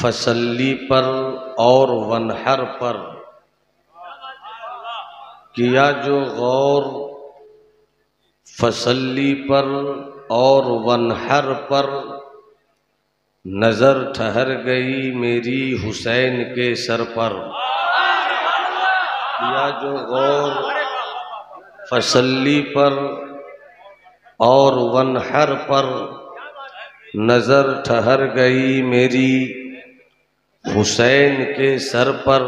फसल्ली पर और वनहर पर किया जो गौर, फसल्ली पर और वनहर पर नज़र ठहर गई मेरी हुसैन के सर पर। किया जो गौर, फसल्ली पर और वनहर पर नज़र ठहर गई मेरी हुसैन के सर पर।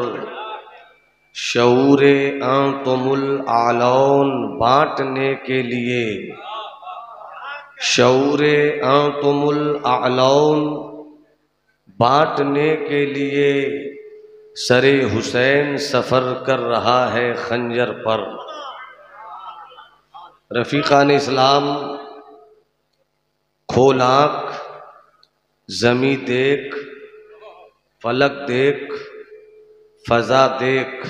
शऊरे आंतुमुल आलौन बांटने के लिए, शऊरे आंतुमुल आलौन बांटने के लिए सरे हुसैन सफ़र कर रहा है खंजर पर। रफ़ीक़ान इस्लाम, खोल आँख, ज़मी देख, फलक देख, फ़ज़ा देख,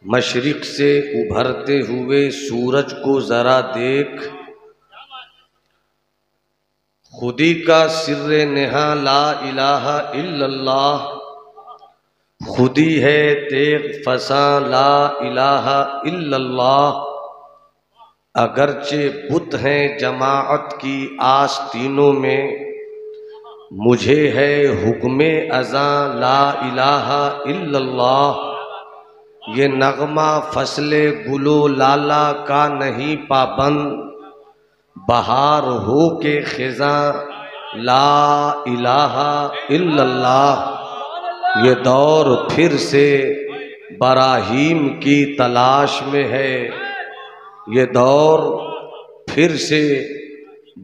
मशरिक़ से उभरते हुए सूरज को ज़रा देख। खुदी का सिर्रे नेहा ला इलाहा इल्लल्लाह, खुदी है तेग फसा ला इलाहा इल्लल्लाह। अगरचे बुत हैं जमाअत की आस्तीनों में, मुझे है हुक्मे अज़ा ला इलाहा इल्लल्लाह। ये नगमा फसले गुलो लाला का नहीं पाबंद, बहार हो के खिज़ा ला इलाहा इल्लल्लाह। ये दौर फिर से बराहीम की तलाश में है, ये दौर फिर से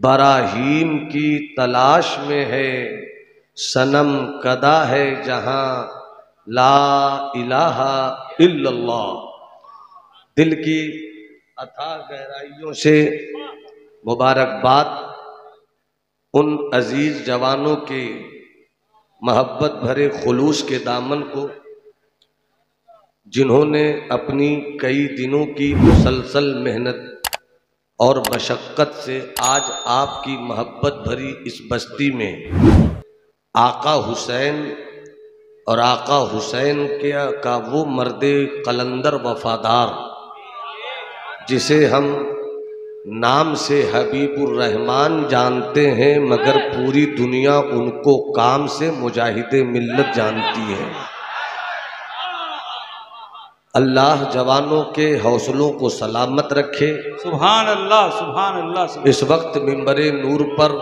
बराहीम की तलाश में है। सनम कदा है जहाँ ला इलाहा इल्लल्लाह। दिल की अथाह गहराइयों से मुबारकबाद उन अजीज जवानों के मोहब्बत भरे खुलूस के दामन को, जिन्होंने अपनी कई दिनों की मुसलसल मेहनत और मशक्क़त से आज आपकी मोहब्बत भरी इस बस्ती में आका हुसैन और आका हुसैन का वो मर्दे कलंदर वफादार, जिसे हम नाम से हबीबुर रहमान जानते हैं, मगर पूरी दुनिया उनको काम से मुजाहिदे मिल्लत जानती है। अल्लाह जवानों के हौसलों को सलामत रखे। सुभान अल्लाह, सुभान अल्लाह। इस वक्त मिंबरे नूर पर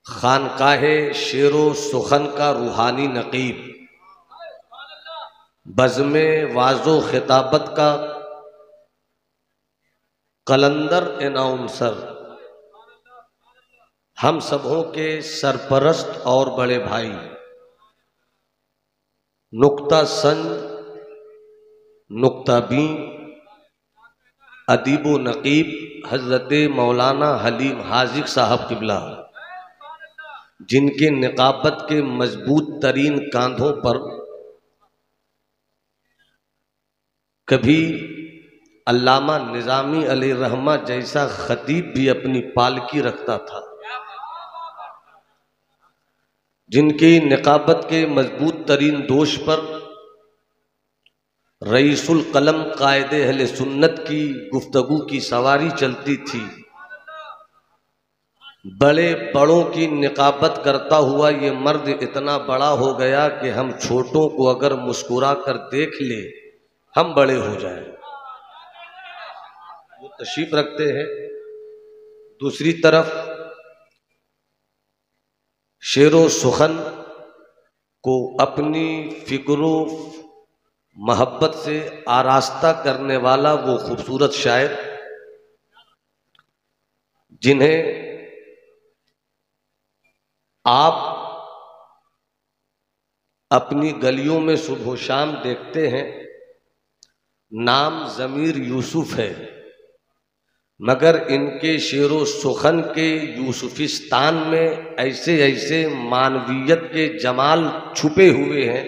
खानकाहे शेरो सुखन का रूहानी नकीब, बज़्मे वाज़ो खिताबत का कलंदर एनाउंसर, हम सबों के सरपरस्त और बड़े भाई, नुक्ता संज, नुक्ता बी, अदीबो नकीब हज़रत मौलाना हलीम हाजिक साहब किबला, जिनके निकाबत के मजबूत तरीन कांधों पर कभी अल्लामा निज़ामी अलैहिर्रहमा जैसा खतीब भी अपनी पालकी रखता था, जिनकी निकाबत के मजबूत तरीन दोष पर रईसुल कलम कायदे अहले सुन्नत की गुफ्तगू की सवारी चलती थी। बड़े बड़ों की निकाबत करता हुआ ये मर्द इतना बड़ा हो गया कि हम छोटों को अगर मुस्कुरा कर देख ले हम बड़े हो जाएं। वो तशरीफ रखते हैं। दूसरी तरफ शेरो सुखन को अपनी फिक्रो मोहब्बत से आरास्ता करने वाला वो खूबसूरत शायर, जिन्हें आप अपनी गलियों में सुबह शाम देखते हैं। नाम ज़मीर यूसुफ है, मगर इनके शेरो सुखन के यूसुफिस्तान में ऐसे ऐसे मानवीयत के जमाल छुपे हुए हैं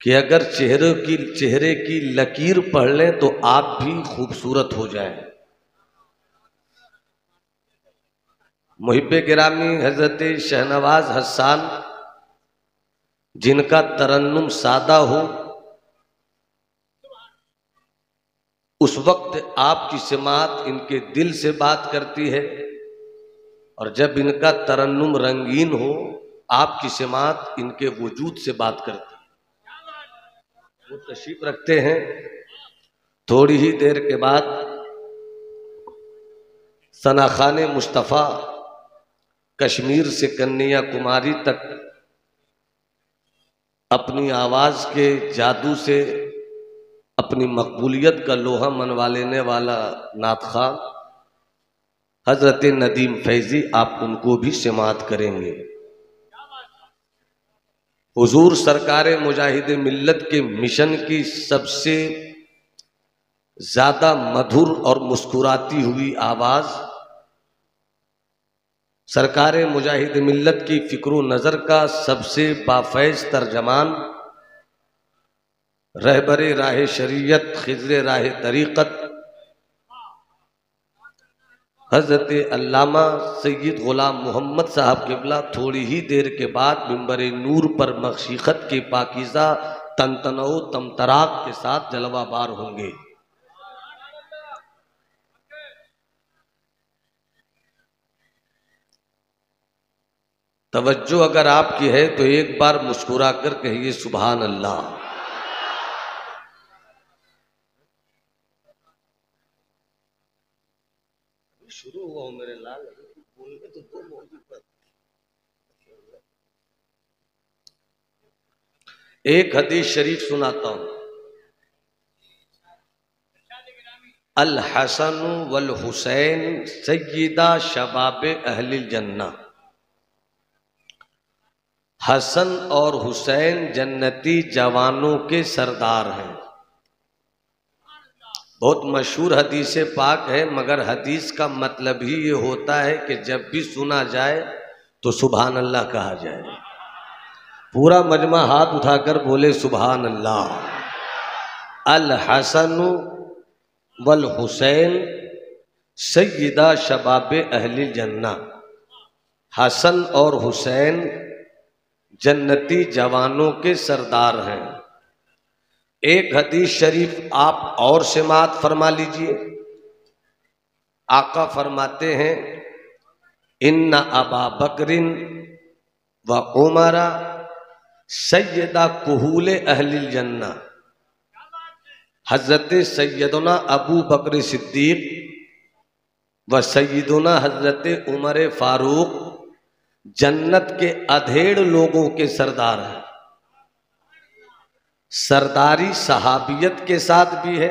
कि अगर चेहरे की लकीर पढ़ लें तो आप भी खूबसूरत हो जाएं। मुहिब्बे गिरामी हजरत शहनवाज हसन, जिनका तरन्नुम सादा हो, उस वक्त आपकी समात इनके दिल से बात करती है, और जब इनका तरन्नुम रंगीन हो आपकी समात इनके वजूद से बात करती है। वो तशरीफ रखते हैं। थोड़ी ही देर के बाद सनाखाने मुस्तफ़ा कश्मीर से कन्याकुमारी तक अपनी आवाज़ के जादू से अपनी मकबूलियत का लोहा मनवा लेने वाला नातखा हजरत नदीम फैजी, आप उनको भी समात करेंगे। हुजूर सरकार मुजाहिद मिल्लत के मिशन की सबसे ज़्यादा मधुर और मुस्कुराती हुई आवाज़, सरकार मुजाहिद मिल्लत की फ़िक्र नज़र का सबसे बाफैज़ तर्जमान, रहबरे राह शरीयत खिज़्र राह तरीक़त हज़रत अल्लामा सैयद ग़ुलाम मोहम्मद साहब क़िबला थोड़ी ही देर के बाद मिंबर नूर पर मशीखत के पाकीज़ा तनतनो तमतराक के साथ जलवाबार होंगे। तवज्जो अगर आपकी है तो एक बार मुस्कुरा कर कहिए सुभान अल्लाह। शुरू हुआ हो मेरे लाल, बोलने तो दो मौजूद पर। एक हदीस शरीफ सुनाता हूं। अल हसन वल हुसैन सय्यदा शबाब अहलिल जन्ना। हसन और हुसैन जन्नती जवानों के सरदार हैं। बहुत मशहूर हदीस पाक है, मगर हदीस का मतलब ही ये होता है कि जब भी सुना जाए तो सुभान अल्लाह कहा जाए। पूरा मजमा हाथ उठाकर बोले सुभान अल्लाह। अल हसन वल हुसैन सय्यदा शबाब अहलिल जन्ना। हसन और हुसैन जन्नती जवानों के सरदार हैं। एक हदीस शरीफ आप और समात फरमा लीजिए। आका फरमाते हैं इन्ना अबा बकरिन व उमरा सय्यदा कुहूल अहलिल जन्ना। हजरत सैयदना अबू बकर सिद्दीक व सैयदना हजरत उमर फारूक जन्नत के अधेड़ लोगों के सरदार हैं। सरदारी सहाबियत के साथ भी है,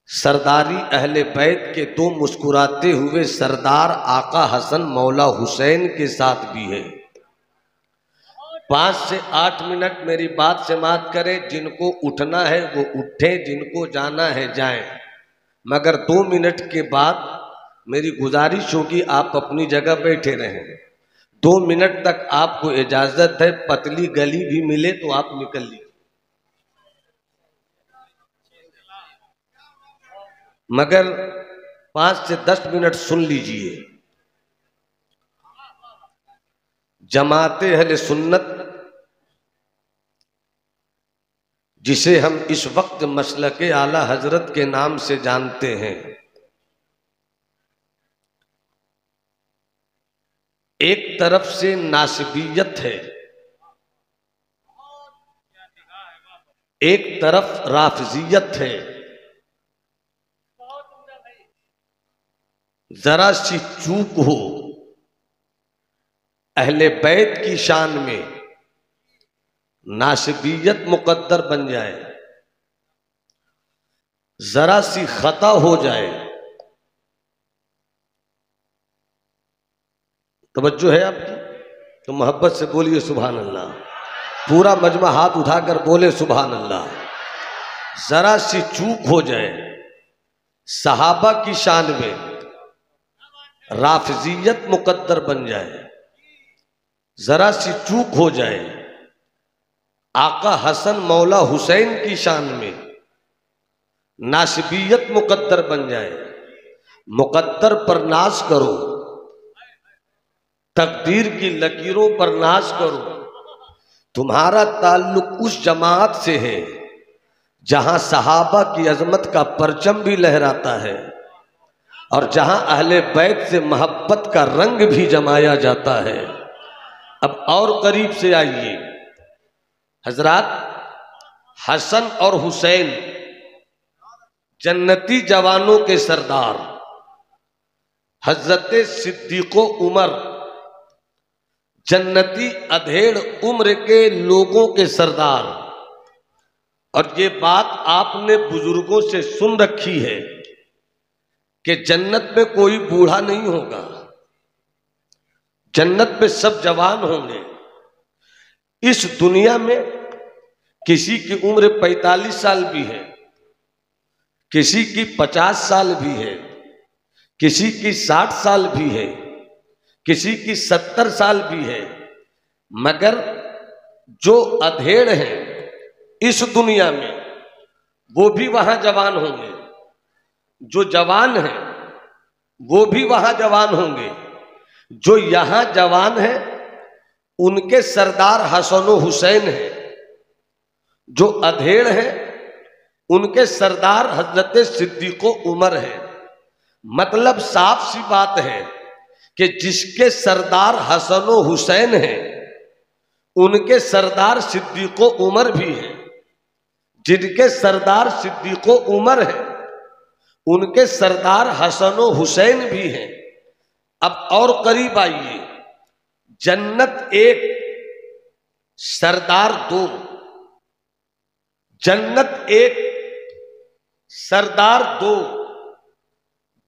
सरदारी अहले बैत के दो मुस्कुराते हुए सरदार आका हसन मौला हुसैन के साथ भी है। 5 से 8 मिनट मेरी बात से मात करें। जिनको उठना है वो उठे, जिनको जाना है जाएं, मगर 2 मिनट के बाद मेरी गुजारिश होगी आप अपनी जगह बैठे रहें। 2 मिनट तक आपको इजाजत है। पतली गली भी मिले तो आप निकल लीजिए, मगर 5 से 10 मिनट सुन लीजिए। जमाते अहले सुन्नत, जिसे हम इस वक्त मसलके आला हजरत के नाम से जानते हैं, एक तरफ से नासिबियत है, एक तरफ राफजियत है। जरा सी चूक हो अहले बैत की शान में, नासिबियत मुकद्दर बन जाए, जरा सी खता हो जाए, तवज्जो है आपकी, तो मोहब्बत से बोलिए सुभान अल्लाह। पूरा मजमा हाथ उठाकर बोले सुभान अल्लाह। जरा सी चूक हो जाए सहाबा की शान में, राफजियत मुकद्दर बन जाए, जरा सी चूक हो जाए आका हसन मौला हुसैन की शान में, नासिबियत मुकद्दर बन जाए, मुकद्दर पर नाज करो, तकदीर की लकीरों पर नाज करो। तुम्हारा ताल्लुक उस जमात से है जहां सहाबा की अजमत का परचम भी लहराता है और जहां अहले बैत से मोहब्बत का रंग भी जमाया जाता है। अब और करीब से आइए, हजरात, हसन और हुसैन जन्नती जवानों के सरदार, हजरत सिद्दीक़ो उमर जन्नती अधेड़ उम्र के लोगों के सरदार। और ये बात आपने बुजुर्गों से सुन रखी है कि जन्नत में कोई बूढ़ा नहीं होगा, जन्नत में सब जवान होंगे। इस दुनिया में किसी की उम्र 45 साल भी है, किसी की 50 साल भी है, किसी की 60 साल भी है, किसी की 70 साल भी है, मगर जो अधेड़ हैं इस दुनिया में वो भी वहां जवान होंगे, जो जवान हैं वो भी वहां जवान होंगे। जो यहां जवान हैं उनके सरदार हसन और हुसैन हैं, जो अधेड़ हैं उनके सरदार हजरत सिद्दीक़ो उमर है। मतलब साफ सी बात है कि जिसके सरदार हसन और हुसैन हैं उनके सरदार सिद्दीक़ो उमर भी हैं, जिनके सरदार सिद्दीक़ो उमर है उनके सरदार हसन और हुसैन भी हैं। अब और करीब आइए, जन्नत एक, सरदार दो, जन्नत एक, सरदार दो।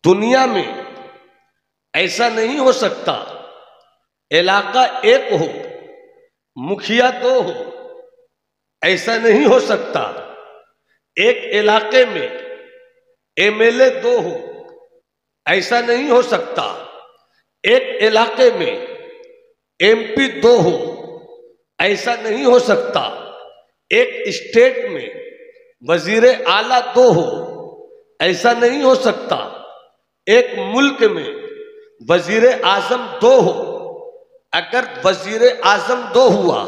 दुनिया में ऐसा नहीं हो सकता इलाका एक हो मुखिया दो हो, ऐसा नहीं हो सकता। एक इलाके में एमएलए दो हो, ऐसा नहीं हो सकता। एक इलाके में एमपी दो हो, ऐसा नहीं हो सकता। एक स्टेट में वजीर आला दो हो, ऐसा नहीं हो सकता। एक मुल्क में वजीर आजम दो हो, अगर वजीर आजम दो हुआ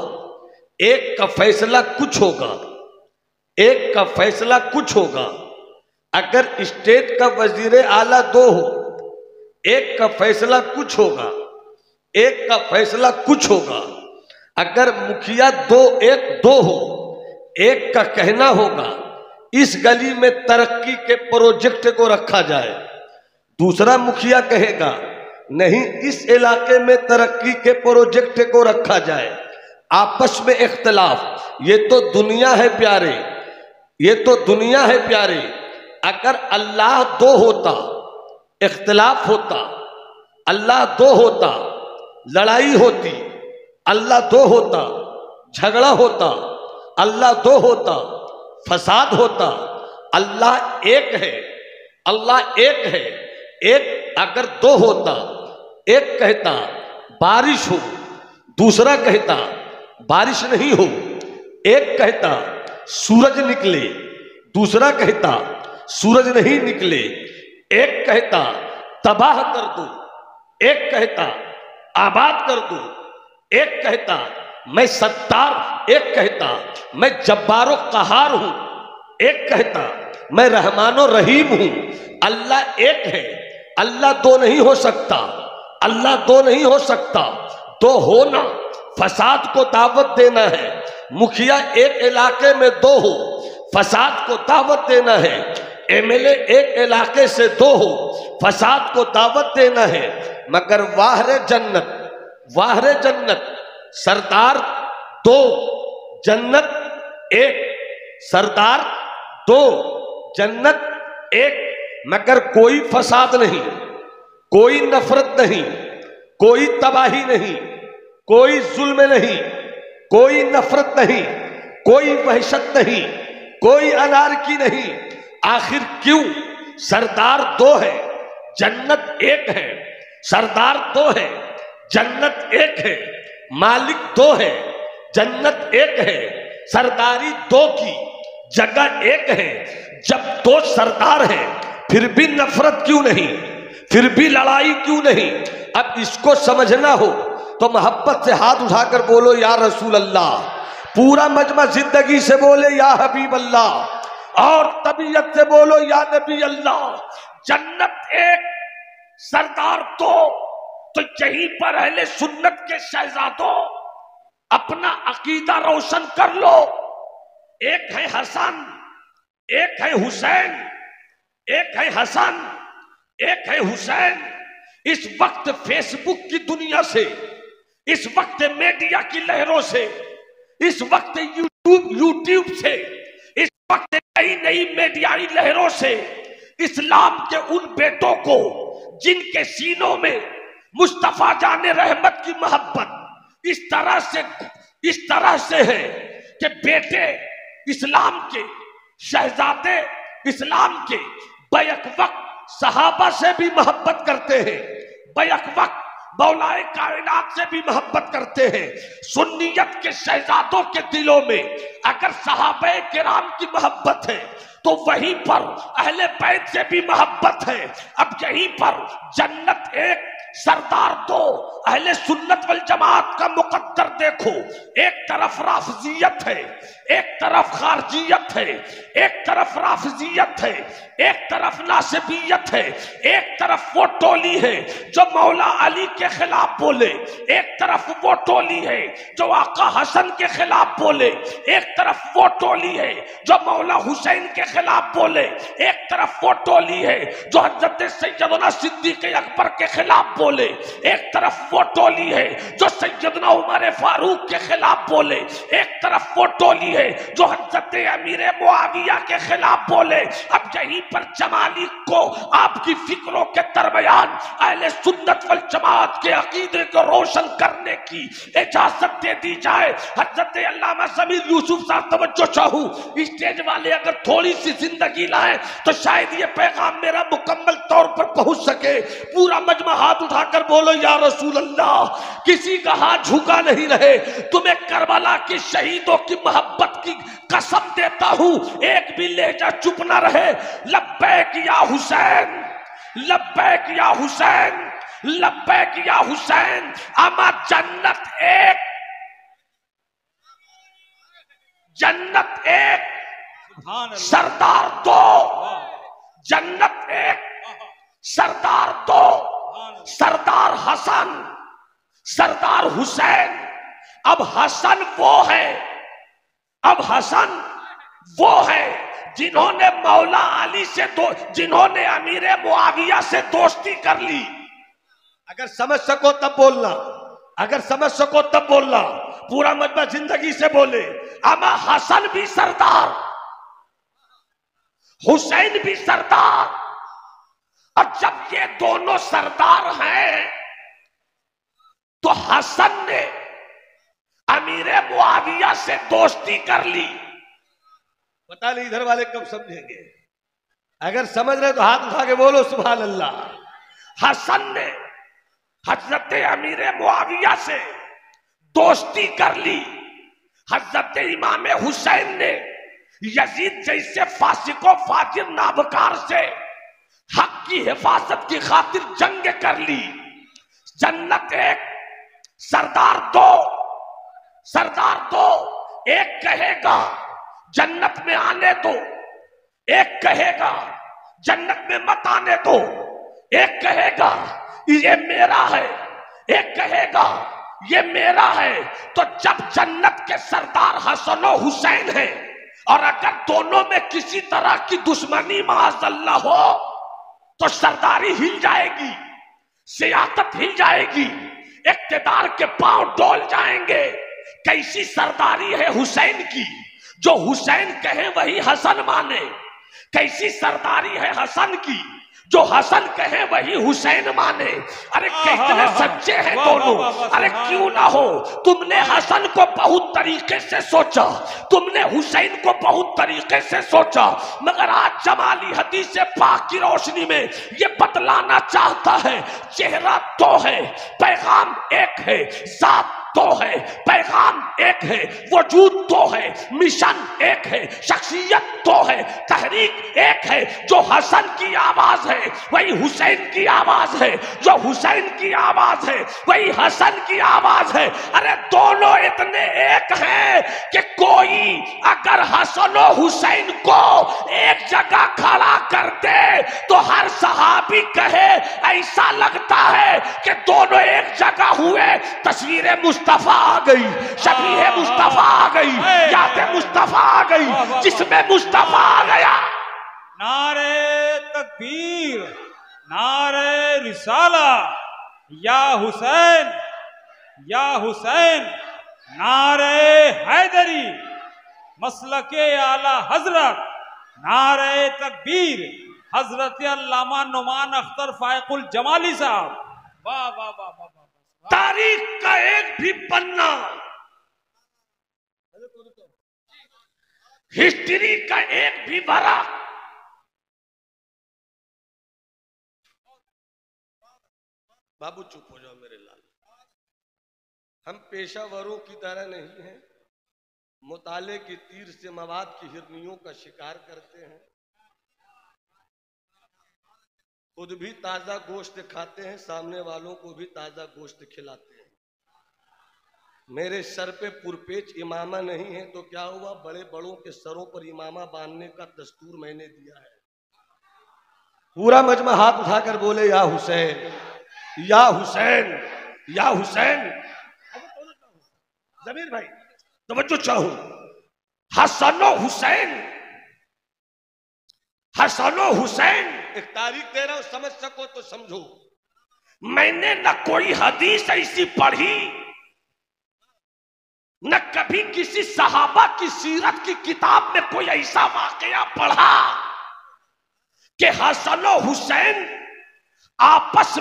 एक का फैसला कुछ होगा, एक का फैसला कुछ होगा। अगर स्टेट का वजीर आला दो हो एक का फैसला कुछ होगा, एक का फैसला कुछ होगा। अगर मुखिया दो एक दो हो, एक का कहना होगा इस गली में तरक्की के प्रोजेक्ट को रखा जाए, दूसरा मुखिया कहेगा नहीं इस इलाके में तरक्की के प्रोजेक्ट को रखा जाए। आपस में इख्तलाफ, ये तो दुनिया है प्यारे, ये तो दुनिया है प्यारे। अगर अल्लाह दो होता इख्तलाफ होता, अल्लाह दो होता लड़ाई होती, अल्लाह दो होता झगड़ा होता, अल्लाह दो होता फसाद होता। अल्लाह एक है, अल्लाह एक है। एक अगर दो होता, एक कहता बारिश हो, दूसरा कहता बारिश नहीं हो। एक कहता सूरज निकले, दूसरा कहता सूरज नहीं निकले। एक कहता तबाह कर दो, एक कहता आबाद कर दो। एक कहता मैं सत्तार, एक कहता मैं जब्बारो कहार हूं, एक कहता मैं रहमानो रहीम हूं। अल्लाह एक है, अल्लाह दो नहीं हो सकता, अल्लाह दो नहीं हो सकता। दो होना फसाद को दावत देना है। मुखिया एक इलाके में दो हो, फसाद को दावत देना है। एमएलए एक इलाके से दो हो, फसाद को दावत देना है। मगर वाहरे जन्नत, वाहरे जन्नत, सरदार दो, जन्नत एक, सरदार दो, जन्नत एक। मगर कोई फसाद नहीं, कोई नफरत नहीं, कोई तबाही नहीं, कोई जुल्म नहीं, कोई नफरत नहीं, कोई वहशत नहीं, कोई अनारकी नहीं। आखिर क्यों? सरदार दो है, जन्नत एक है। सरदार दो है, जन्नत एक है। मालिक दो है, जन्नत एक है। सरदारी दो की जगह एक है। जब दो सरदार हैं फिर भी नफरत क्यों नहीं? फिर भी लड़ाई क्यों नहीं? अब इसको समझना हो तो मोहब्बत से हाथ उठाकर बोलो या रसूल अल्लाह। पूरा मजमा जिंदगी से बोले या हबीब अल्लाह, और तबीयत से बोलो या नबी अल्लाह। जन्नत एक, सरदार तो यहीं पर अहले सुन्नत के शहजादों अपना अकीदा रोशन कर लो। एक है हसन, एक है हुसैन, एक है हसन, एक है हुसैन। इस वक्त फेसबुक की दुनिया से, इस वक्त मीडिया की लहरों से, इस वक्त यूट्यूब से, इस वक्त नई नई मीडियाई लहरों से इस्लाम के उन बेटों को जिनके सीनों में मुस्तफा जाने रहमत की मोहब्बत इस तरह से है कि बेटे इस्लाम के, शहजादे इस्लाम के बैक वक्त सहाबा से भी मोहब्बत करते हैं, बैक वक्त मौलाए कायनात से भी मोहब्बत करते हैं। सुन्नियत के शहजादों के दिलों में अगर सहाबे किराम की मोहब्बत है तो वहीं पर अहले बैत से भी मोहब्बत है। अब यहीं पर जन्नत एक, सरदार दो। अहले सुन्नत वल जमात का मुकद्दर देखो, एक तरफ राफजियत है, एक तरफ खारजियत है, एक तरफ राफजियत है, एक तरफ नासिबियत है, एक तरफ वो टोली है जो मौला अली के खिलाफ बोले, एक तरफ वो टोली है जो आका हसन के खिलाफ बोले, एक तरफ वो टोली है जो मौला हुसैन के खिलाफ बोले, एक तरफ वो टोली है जो हजरत सैयदना सिद्दीक अकबर के खिलाफ बोले, एक तरफ वो टोली है जो सैयदना उमर फारूक के खिलाफ बोले, एक तरफ वो टोली है जो हजरत अमीर मुआविया के खिलाफ बोले। अब यहीं पर जमाली को आपकी फिक्रों के दरमियान अहले सुन्नत वल जमात के अकीदे को रोशन करने की इजाजत दे दी जाए। हजरत अल्लामा ज़मीर यूसुफ साहब तवज्जो चाहूं, स्टेज वाले अगर थोड़ी सी जिंदगी लाए तो शायद ये पैगाम मेरा मुकम्मल तौर पर पहुंच सके। पूरा मजमा हाथ उठाकर बोलो या रसूल अल्लाह। किसी का हाथ झुका नहीं रहे। तुम्हें करबला के शहीदों की मोहब्बत की कसम देता हूं, एक भी लहजा चुप ना रहे। लब्बैक या हुसैन, लब्बैक या हुसैन, लब्बैक या हुसैन। अमा जन्नत एक, जन्नत एक, सरदार दो। जन्नत एक, सरदार दो। सरदार हसन, सरदार हुसैन। अब हसन वो है, अब हसन वो है जिन्होंने मौला अली से जिन्होंने अमीर मुआविया से दोस्ती कर ली। अगर समझ सको तब बोलना, अगर समझ सको तब बोलना। पूरा मजमा जिंदगी से बोले। अमा हसन भी सरदार, हुसैन भी सरदार। और जब ये दोनों सरदार हैं तो हसन ने अमीर मुआविया से दोस्ती कर ली। पता नहीं इधर वाले कब समझेंगे। अगर समझ रहे तो हाथ उठा के बोलो सुभान अल्लाह। हसन ने हजरत अमीर मुआविया से दोस्ती कर ली। हजरत इमाम हुसैन ने यजीद जैसे फासिको फाजिर नाबकार से हक की हिफाजत की खातिर जंग कर ली। जन्नत एक, सरदार दो। सरदार दो। एक कहेगा जन्नत में आने दो, एक कहेगा जन्नत में मत आने दो, एक कहेगा ये मेरा है, एक कहेगा ये मेरा है। तो जब जन्नत के सरदार हसन और हुसैन है और अगर दोनों में किसी तरह की दुश्मनी माज़अल्लाह हो तो सरदारी हिल जाएगी, सियासत हिल जाएगी, इक्तिदार के पांव डोल जाएंगे। कैसी सरदारी है हुसैन की, जो हुसैन कहे वही हसन माने। कैसी सरदारी है हसन की, जो हसन कहे वही हुसैन माने। अरे कितने सच्चे हैं दोनों। अरे क्यों ना हो। तुमने हसन को बहुत तरीके से सोचा, तुमने हुसैन को बहुत तरीके से सोचा, मगर आज जमाली हदीस पाक की रोशनी में ये बतलाना चाहता है चेहरा दो है, पैगाम एक है, जात दो है, पैगाम एक है, वजूद दो है, मिशन एक है, शख्सियत दो है, तहरीक एक है। जो हसन की आवाज है वही हुसैन की आवाज है, जो हुसैन की आवाज है वही हसन की आवाज है। अरे दोनों इतने एक हैं कि कोई अगर हसन और हुसैन को एक जगह खड़ा कर दे तो हर सहाबी कहे ऐसा लगता है कि दोनों एक जगह हुए। तस्वीर मुस्तफा आ गई, शबीह मुस्तफा आ गई, याद मुस्तफा आ गई, जिसमें मुस्तफा आ गया। नारे तकबीर, नारे रिसाला, या हुसैन, या हुसैन, नारे हैदरी, मसलके आला हजरत, नारे तकबीर, हजरत अल्लामा नुमान अख्तर फायकुल जमाली साहब। वाह वाह वाह वाह वाह। तारीख का एक भी पन्ना, हिस्ट्री का एक भी बरा, बाबू चुप हो जाओ मेरे लाल, हम पेशावरों की तरह नहीं हैं, मुताले की तीर से मवाद की हिरनियों का शिकार करते हैं, खुद भी ताजा गोश्त खाते हैं, सामने वालों को भी ताजा गोश्त खिलाते हैं। मेरे सर पे पुरपेच इमामा नहीं है तो क्या हुआ, बड़े बड़ों के सरों पर इमामा बांधने का दस्तूर मैंने दिया है। पूरा मजमा हाथ उठाकर बोले या हुसैन, या हुसैन, या हुसैन। जमीर भाई तवज्जो चाहूं, हसनो हुसैन, हसनो हुसैन। एक तारीख दे रहा हूं, समझ सको तो समझो। मैंने न कोई हदीस ऐसी पढ़ी, न कभी किसी सहाबा की सीरत की किताब में कोई ऐसा वाकया पढ़ा कि हसन और हुसैन आपस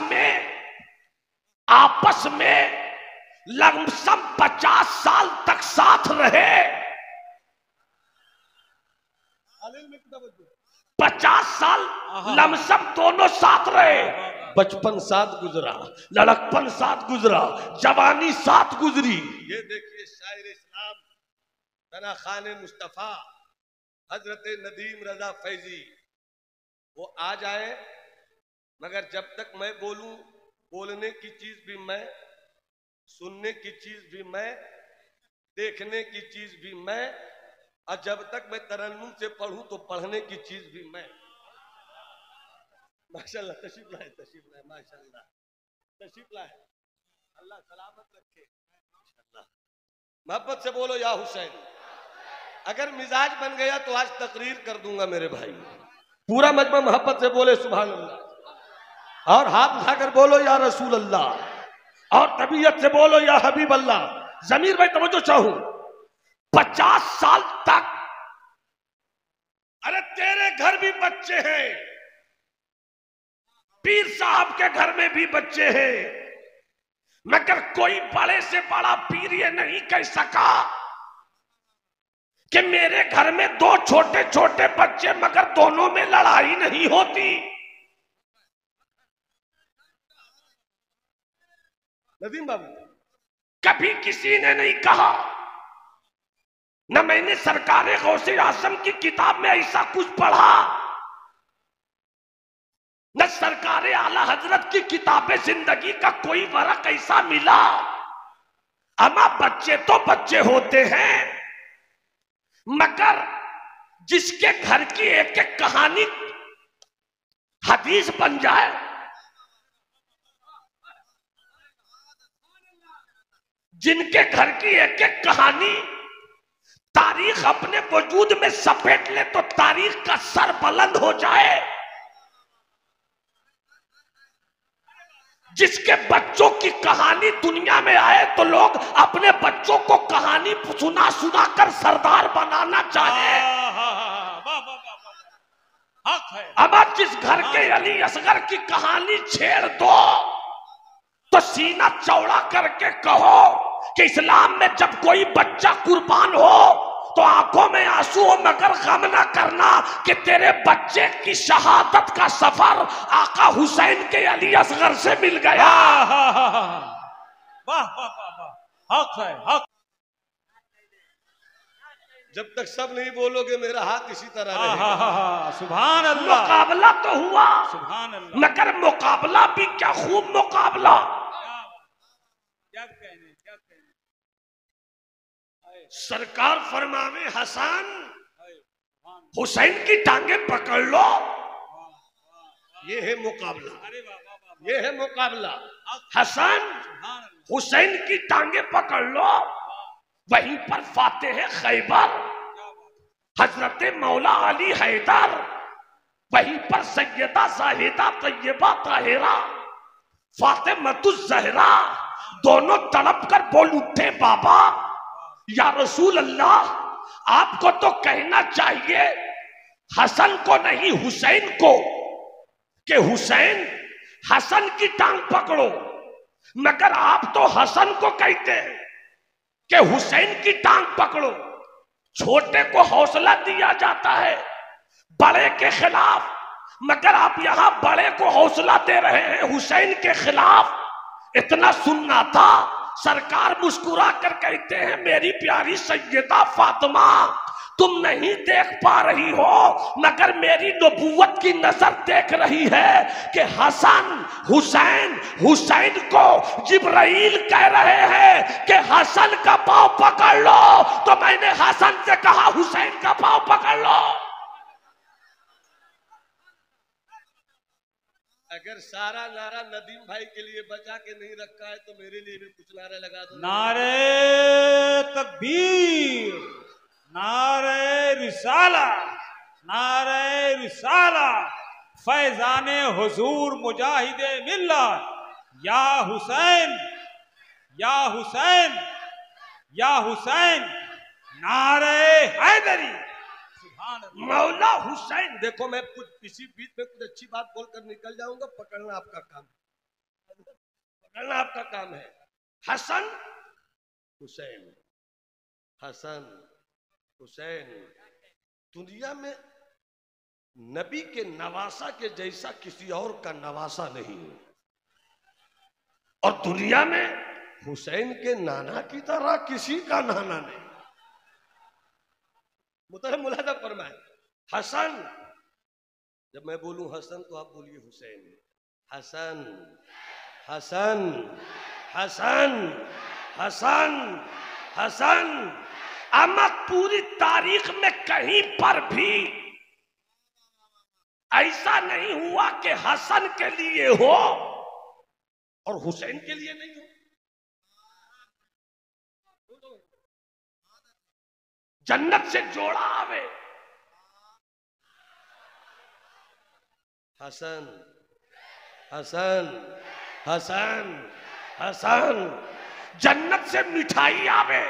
में लमसम 50 साल तक साथ रहे। 50 साल लमसम दोनों साथ रहे। बचपन साथ गुजरा, लड़कपन साथ गुजरा, जवानी साथ गुजरी। ये देखिए शायर इस्लाम तना खान मुस्तफा हजरत नदीम रजा फैजी, वो आ जाए मगर जब तक मैं बोलूं, बोलने की चीज भी मैं, सुनने की चीज भी मैं, देखने की चीज भी मैं, और जब तक मैं तरन्नुम से पढ़ूं तो पढ़ने की चीज भी मैं। माशाल्लाह, तशरीफ लाए, तशरीफ लाए, माशाल्लाह, तशरीफ लाए, अल्लाह सलामत रखे। माशाल्लाह, मोहब्बत से बोलो या हुसैन। अगर मिजाज बन गया तो आज तकरीर कर दूंगा मेरे भाई। पूरा मजमा मोहब्बत से बोले सुभान अल्लाह, और हाथ उठाकर बोलो या रसूल अल्लाह, और तबीयत से बोलो या हबीब अल्लाह। जमीर भाई तवज्जो चाहूं, 50 साल तक, अरे तेरे घर भी बच्चे हैं, पीर साहब के घर में भी बच्चे हैं, मगर कोई बड़े से बड़ा पीर ये नहीं कह सका कि मेरे घर में 2 छोटे छोटे बच्चे मगर दोनों में लड़ाई नहीं होती। नदीम बाबू, कभी किसी ने नहीं कहा, न मैंने सरकार गौसे आजम की किताब में ऐसा कुछ पढ़ा, न सरकार आला हजरत की किताबें जिंदगी का कोई वरक ऐसा मिला। अमा बच्चे तो बच्चे होते हैं, मगर जिसके घर की एक एक कहानी हदीस बन जाए, जिनके घर की एक एक कहानी तारीख अपने वजूद में सपेट ले तो तारीख का सर बुलंद हो जाए, जिसके बच्चों की कहानी दुनिया में आए तो लोग अपने बच्चों को कहानी सुना सुना कर सरदार बनाना चाहे। अब जिस घर के अली असगर की कहानी छेड़ दो तो सीना चौड़ा करके कहो कि इस्लाम में जब कोई बच्चा कुर्बान हो तो आंखों में आंसू हो, मगर गम ना करना कि तेरे बच्चे की शहादत का सफर आका हुसैन के अली असगर से मिल गया। वाह वाह वाह वाह, हक है, हक। जब तक सब नहीं बोलोगे मेरा हाथ इसी तरह हा रहेगा। हा हा हा, सुभान अल्लाह, मुकाबला तो हुआ, सुभान अल्लाह। मगर मुकाबला भी क्या खूब मुकाबला। क्या कहने, क्या कहने। सरकार फरमावे हसन हुसैन की टांगे पकड़ लो, ये है मुकाबला, अरे वाह वाह वाह, ये है मुकाबला। हसन सुभान अल्लाह। हुसैन की टांगे पकड़ लो। वहीं पर फातेह खैबर हजरत मौला अली हैदर, वहीं पर सैयदा जाहिदा तैयबा ताहिरा फातिमतुज ज़हरा दोनों तड़प कर बोल उठे, बाबा या रसूल अल्लाह, आपको तो कहना चाहिए हसन को नहीं हुसैन को, कि हुसैन हसन की टांग पकड़ो, मगर आप तो हसन को कहते हैं कि हुसैन की टांग पकड़ो। छोटे को हौसला दिया जाता है बड़े के खिलाफ, मगर आप यहां बड़े को हौसला दे रहे हैं हुसैन के खिलाफ। इतना सुनना था, सरकार मुस्कुरा कर कहते हैं, मेरी प्यारी सैयदा फातिमा, तुम नहीं देख पा रही हो, मगर मेरी नबूवत की नजर देख रही है कि हसन हुसैन, हुसैन को जिब्राइल कह रहे हैं कि हसन का पांव पकड़ लो, तो मैंने हसन से कहा हुसैन का पांव पकड़ लो। अगर सारा नारा नदीम भाई के लिए बचा के नहीं रखा है तो मेरे लिए भी कुछ नारे लगा दो। नारे तकबीर, नारे रिसाला, नारे रिसाला, फैजाने हुजूर मुजाहिदे मिल्लत, या हुसैन, या हुसैन, या हुसैन, नारे हैदरी। मौला हुसैन, देखो मैं कुछ इसी बीच में कुछ अच्छी बात बोलकर निकल जाऊंगा, पकड़ना आपका काम है, पकड़ना आपका काम है। हसन हुसैन, हसन हुसैन, दुनिया में नबी के नवासा के जैसा किसी और का नवासा नहीं है, और दुनिया में हुसैन के नाना की तरह किसी का नाना नहीं। मुतहम मुलादा फरमाए, हसन, जब मैं बोलूं हसन तो आप बोलिए हुसैन। हसन, हसन, हसन, हसन, हसन। अमा पूरी तारीख में कहीं पर भी ऐसा नहीं हुआ कि हसन के लिए हो और हुसैन के लिए नहीं हो। जन्नत से जोड़ा आवे, हसन, हसन, हसन, हसन। जन्नत से मिठाई आवे,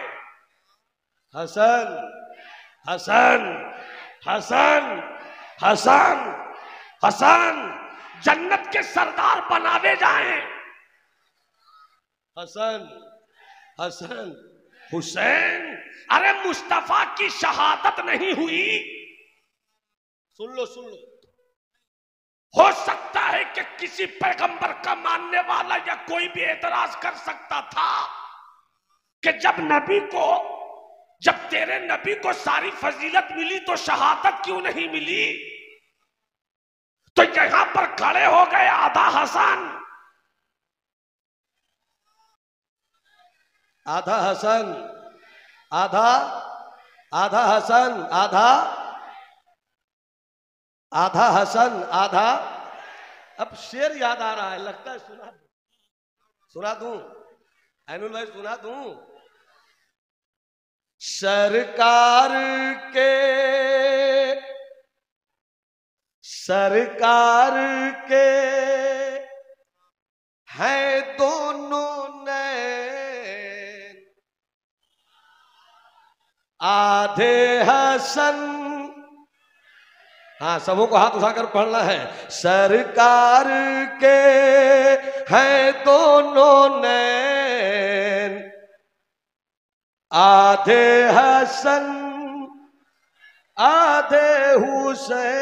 हसन, हसन, हसन, हसन, हसन। जन्नत के सरदार बनावे जाए, हसन, हसन, हुसैन। अरे मुस्तफा की शहादत नहीं हुई, सुन लो, सुन लो, हो सकता है कि किसी पैगंबर का मानने वाला या कोई भी एतराज कर सकता था कि जब तेरे नबी को सारी फजीलत मिली तो शहादत क्यों नहीं मिली। तो यहां पर खड़े हो गए आधा हसन, आधा हसन, आधा, आधा हसन, आधा, आधा हसन, आधा। अब शेर याद आ रहा है, लगता है सुना दूं, ऐनुल भाई सुना दूं। सरकार के हैं दोनों नैन, आधे हसन। हाँ, सबों को हाथ उठाकर पढ़ना है। सरकार के हैं दोनों नैन, आधे हसन आधे हुसैन।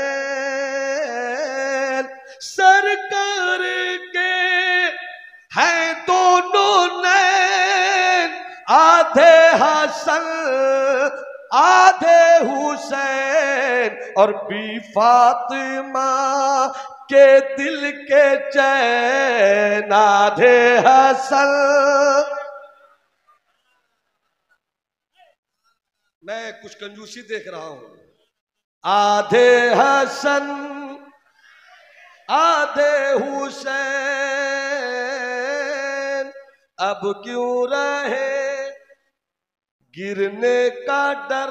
सरकार के हैं दोनों नैन, हसन आधे हुसैन और बी फातिमा के दिल के चैन आधे हसन। मैं कुछ कंजूसी देख रहा हूं। आधे हसन आधे हुसैन अब क्यों रहे गिरने का डर।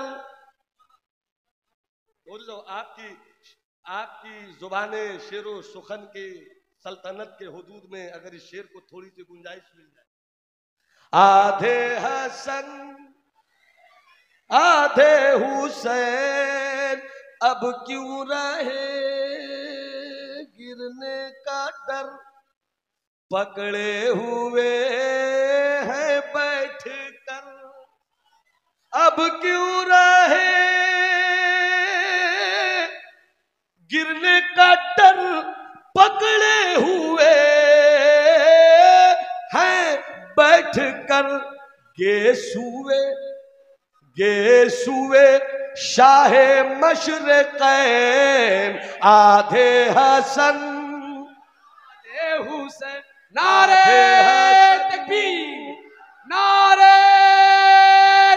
बोल जाओ, आपकी जुबाने शेरो सुखन के सल्तनत के हुदूद में अगर इस शेर को थोड़ी सी गुंजाइश मिल जाए। आधे हसन आधे हुसैन अब क्यों रहे गिरने का डर, पकड़े हुए हैं बैठ कर अब क्यों रहे गिरने का डर, पकड़े हुए हैं बैठ कर गेसुए शाहे मशरिक़ैन आधे हसन आधे हुसैन। नारे तकबीर, नारे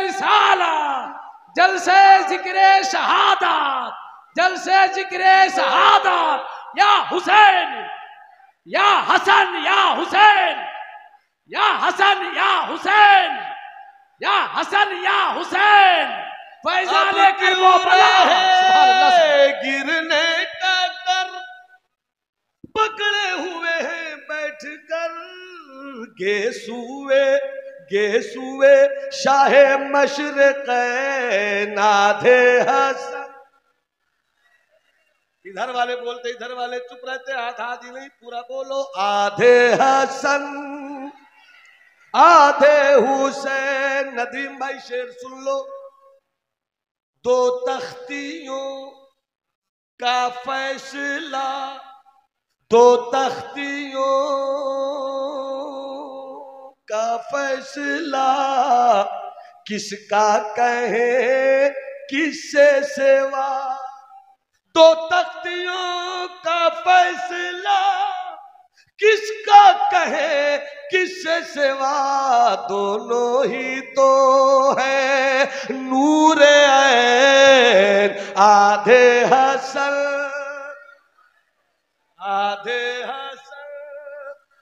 रिसाला, जलसे जिक्रे शहादत, जलसे जिक्रे शहादत। या हुसैन या हसन या हुसैन, या हसन या हुसैन, या हसन या हुसैन। फैज़ाने करबला गिरने का डर, पकड़े हुए हैं बैठ कर गेसुए शाहे मशरिक़ैन आधे हसन। इधर वाले बोलते इधर वाले चुप रहते, आधा ही नहीं पूरा बोलो। आधे हसन आधे हुसैन। नदीम भाई शेर सुन लो। दो तख्तियों का फैसला, दो तख्तियों का फैसला किसका कहे किससे सेवा। दो तख्तियों का फैसला किसका कहे किससे सेवा, दोनों ही तो है नूर ऐन आधे हसन आधे हसन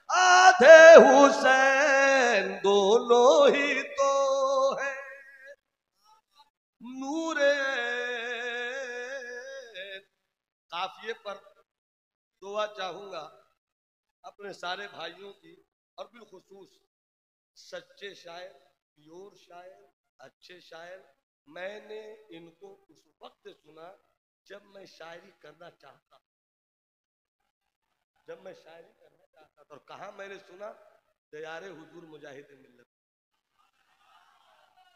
आधे हुसैन, दोनों ही तो है नूर ऐन। काफिए पर दुआ चाहूंगा अपने सारे भाइयों की, और बिलखुसूस सच्चे शायर, प्योर शायर, अच्छे शायर। मैंने इनको उस वक्त सुना जब मैं शायरी करना चाहता, और कहा मैंने सुना दयारे हुजूर मुजाहिद मिल्लत।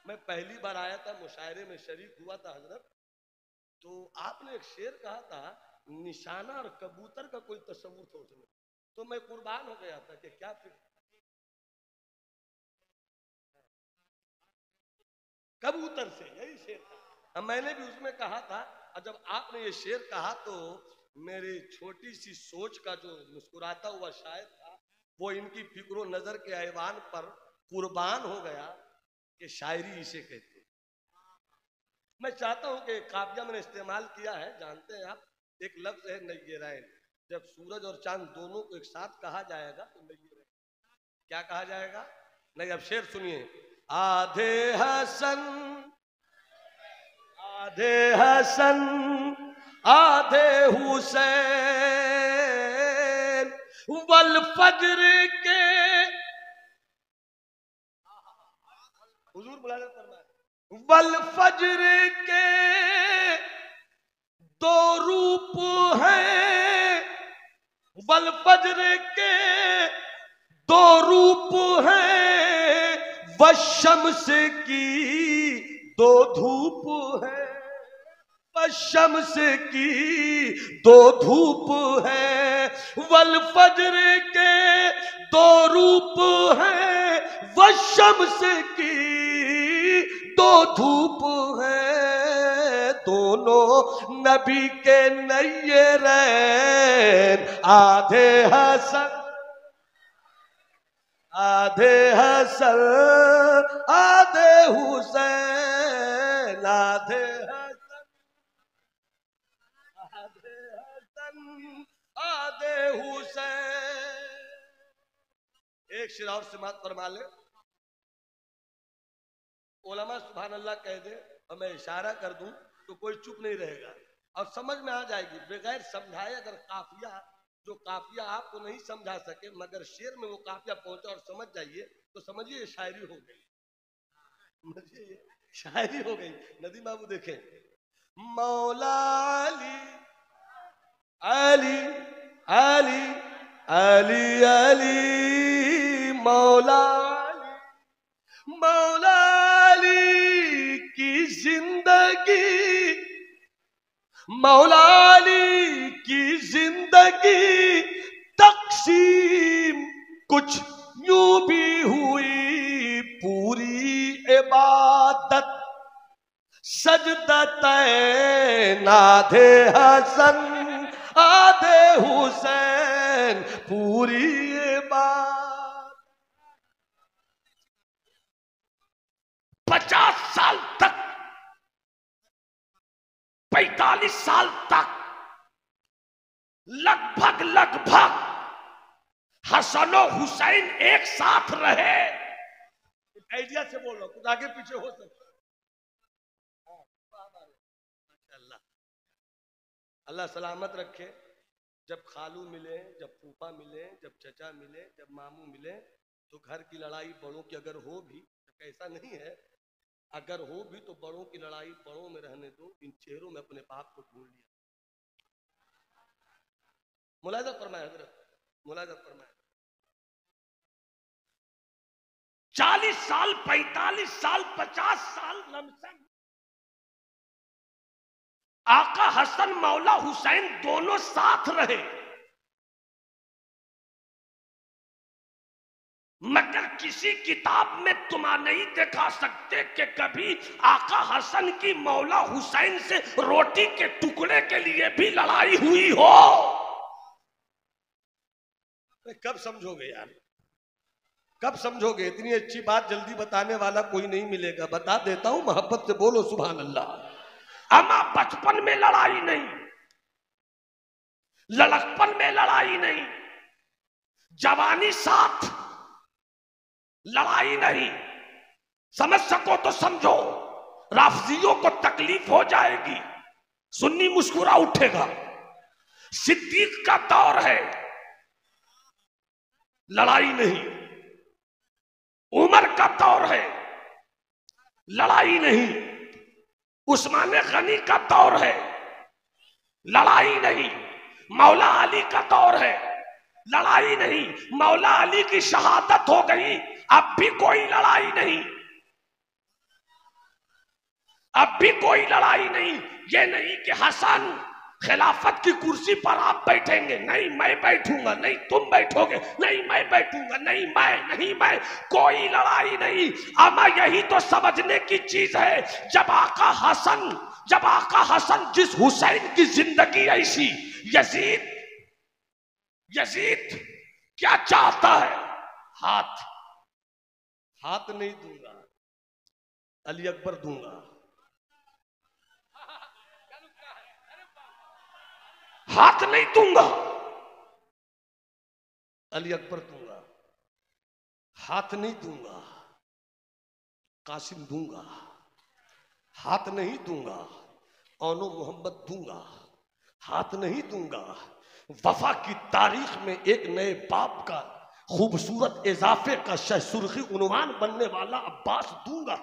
मैं पहली बार आया था, मुशायरे में शरीक हुआ था हजरत, तो आपने एक शेर कहा था, निशाना और कबूतर का कोई तस्वुर था उसमें, तो मैं कुर्बान हो गया था कि क्या फिर कबूतर से यही शेर था। मैंने भी उसमें कहा था, और जब आपने ये शेर कहा तो मेरी छोटी सी सोच का जो मुस्कुराता हुआ शायर था, वो इनकी फिक्र नजर के ऐवान पर कुर्बान हो गया कि शायरी इसे कहते हैं। मैं चाहता हूं कि काफिया मैंने इस्तेमाल किया है, जानते हैं आप, एक लफ्ज है नय्यरैन। जब सूरज और चांद दोनों को एक साथ कहा जाएगा तो नय्यरैन क्या कहा जाएगा? नहीं, अब शेर सुनिए। आधे हसन आधे हसन आधे हुसैन, वल फज्र के हुजूर बुलाने फरमाए, वल फज्र के दो रूप हैं, वल फज्र के दो रूप हैं, वशम्स की दो धूप है, वशम्स की दो धूप है, वल फज्र के दो रूप है, वशम्स की धूप हैं, दोनों नबी के नैयरैन, आधे हसन आधे हसन आधे हुसैन, आधे हसन आधे हसन आधे हुसैन। एक शेर और समाप्त फरमा ले। उलमा सुभान अल्लाह कह दे और मैं इशारा कर दूं तो कोई चुप नहीं रहेगा और समझ में आ जाएगी बगैर समझाए। अगर काफिया जो काफिया आपको नहीं समझा सके मगर शेर में वो काफिया पहुंचा और समझ जाइए तो समझिए ये शायरी हो गई, समझिए ये शायरी हो गई। नदी बाबू देखें, मौला अली अली अली अली अली मौला मौला अली की जिंदगी, मौला अली की जिंदगी तकसीम कुछ यूं भी हुई, पूरी इबादत सजदतैन, आधे हसन आधे हुसैन, पूरी इबादत। 50 साल तक 45 साल तक लगभग हसन और हुसैन एक साथ रहे। आइडिया से बोल रहा हूं, कुछ आगे पीछे हो सकता। अल्लाह सलामत रखे। जब खालू मिले, जब फूफा मिले, जब चचा मिले, जब मामू मिले तो घर की लड़ाई बड़ों की अगर हो भी, ऐसा नहीं है, अगर हो भी तो बड़ों की लड़ाई बड़ों में रहने दो। इन चेहरों में अपने बाप को ढूंढ लिया। मुलाहिजा फरमाया हजरत, मुलाहिजा फरमाया। 40 साल 45 साल 50 साल लमसम आका हसन मौला हुसैन दोनों साथ रहे, मगर किसी किताब में तुम नहीं दिखा सकते कि कभी आका हसन की मौला हुसैन से रोटी के टुकड़े के लिए भी लड़ाई हुई हो। कब समझोगे यार, कब समझोगे? इतनी अच्छी बात जल्दी बताने वाला कोई नहीं मिलेगा। बता देता हूं, मोहब्बत से बोलो सुभान अल्लाह। अमा बचपन में लड़ाई नहीं, लड़कपन में लड़ाई नहीं, जवानी साथ लड़ाई नहीं। समझ सको तो समझो, राफजियों को तकलीफ हो जाएगी, सुन्नी मुस्कुरा उठेगा। सिद्दीक का दौर है, लड़ाई नहीं। उमर का दौर है, लड़ाई नहीं। उस्मान गनी का दौर है, लड़ाई नहीं। मौला अली का दौर है, लड़ाई नहीं। मौला अली की शहादत हो गई, अब भी कोई लड़ाई नहीं, अब भी कोई लड़ाई नहीं। ये नहीं कि हसन खिलाफत की कुर्सी पर आप बैठेंगे, नहीं मैं बैठूंगा, नहीं तुम बैठोगे, नहीं मैं बैठूंगा, नहीं मैं, कोई लड़ाई नहीं। अमा यही तो समझने की चीज है। जब आका हसन जिस हुसैन की जिंदगी ऐसी, यजीद क्या चाहता है? हाथ नहीं दूंगा, अली अकबर दूंगा। हाथ नहीं दूंगा, अली अकबर दूंगा। हाथ नहीं दूंगा, कासिम दूंगा। हाथ नहीं दूंगा, औनो मोहम्मद दूंगा। हाथ नहीं दूंगा, वफा की तारीख में एक नए बाप का खूबसूरत इजाफे का सुर्खी उन्वान बनने वाला अब्बास दूंगा।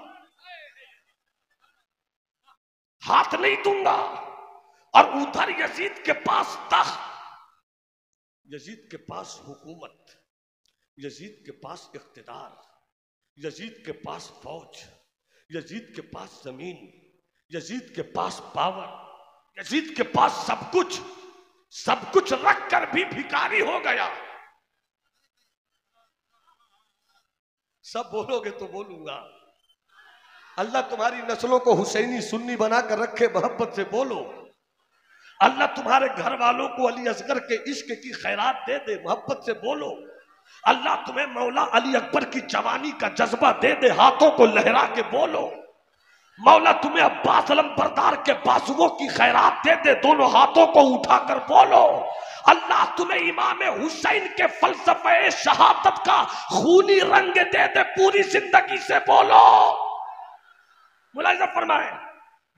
हाथ नहीं दूंगा। और उधर यजीद के पास तख्त, यजीद के पास हुकूमत, यजीद के पास इख्तिदार, यजीद के पास फौज, यजीद के पास जमीन, यजीद के पास पावर, यजीद के पास सब कुछ रख कर भी भिखारी हो गया। सब बोलोगे तो बोलूंगा। अल्लाह तुम्हारी नस्लों को हुसैनी सुन्नी बनाकर रखे, मोहब्बत से बोलो। अल्लाह तुम्हारे घर वालों को अली असगर के इश्क की खैरात दे दे, मोहब्बत से बोलो। अल्लाह तुम्हें मौला अली अकबर की जवानी का जज्बा दे दे, हाथों को लहरा के बोलो। मौला तुम्हें अब्बास अलम बरदार के बाजुओं की खैरात दे दे, दोनों हाथों को उठाकर बोलो। अल्लाह तुम्हें इमाम हुसैन के फलसफे शहादत का खूनी रंग दे दे, पूरी जिंदगी से बोलो। मुलाहिजा फरमाए,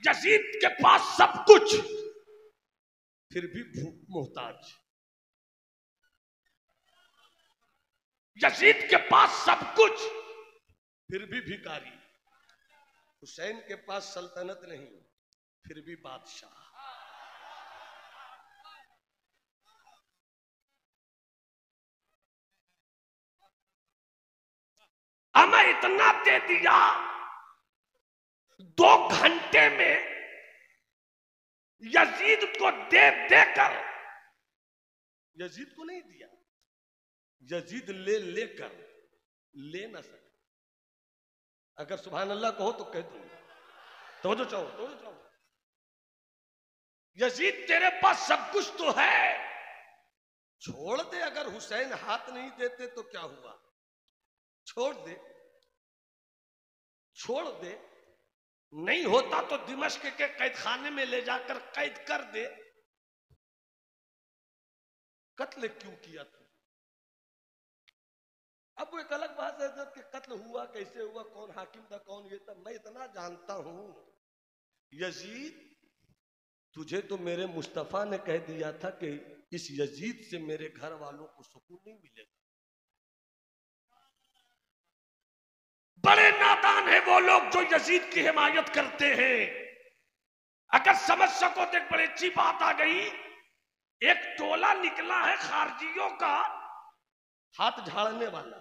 यजीद के पास सब कुछ फिर भी भूख मोहताज। यजीद के पास सब कुछ फिर भी भिखारी। हुसैन के पास सल्तनत नहीं, फिर भी बादशाह। हमें इतना दे दिया, 2 घंटे में यजीद को दे देकर, यजीद को नहीं दिया, यजीद ले लेकर ले ना सके। अगर सुभान अल्लाह कहो तो कह दूं, तो चाहो। यजीद तेरे पास सब कुछ तो है, छोड़ दे। अगर हुसैन हाथ नहीं देते तो क्या हुआ? छोड़ दे। नहीं होता तो दिमश्क के कैद खाने में ले जाकर कैद कर दे। कत्ल क्यों किया तू? अब वो एक अलग बात है कि कत्ल हुआ कैसे हुआ, कौन हाकिम था, कौन ये था। मैं इतना जानता हूं, यजीद तुझे तो मेरे मुस्तफा ने कह दिया था कि इस यजीद से मेरे घर वालों को सुकून नहीं मिलेगा। बड़े नादान है वो लोग जो यजीद की हिमायत करते हैं। अगर समझ सको तो एक बड़ी अच्छी बात आ गई। एक टोला निकला है खारजियों का, हाथ झाड़ने वाला।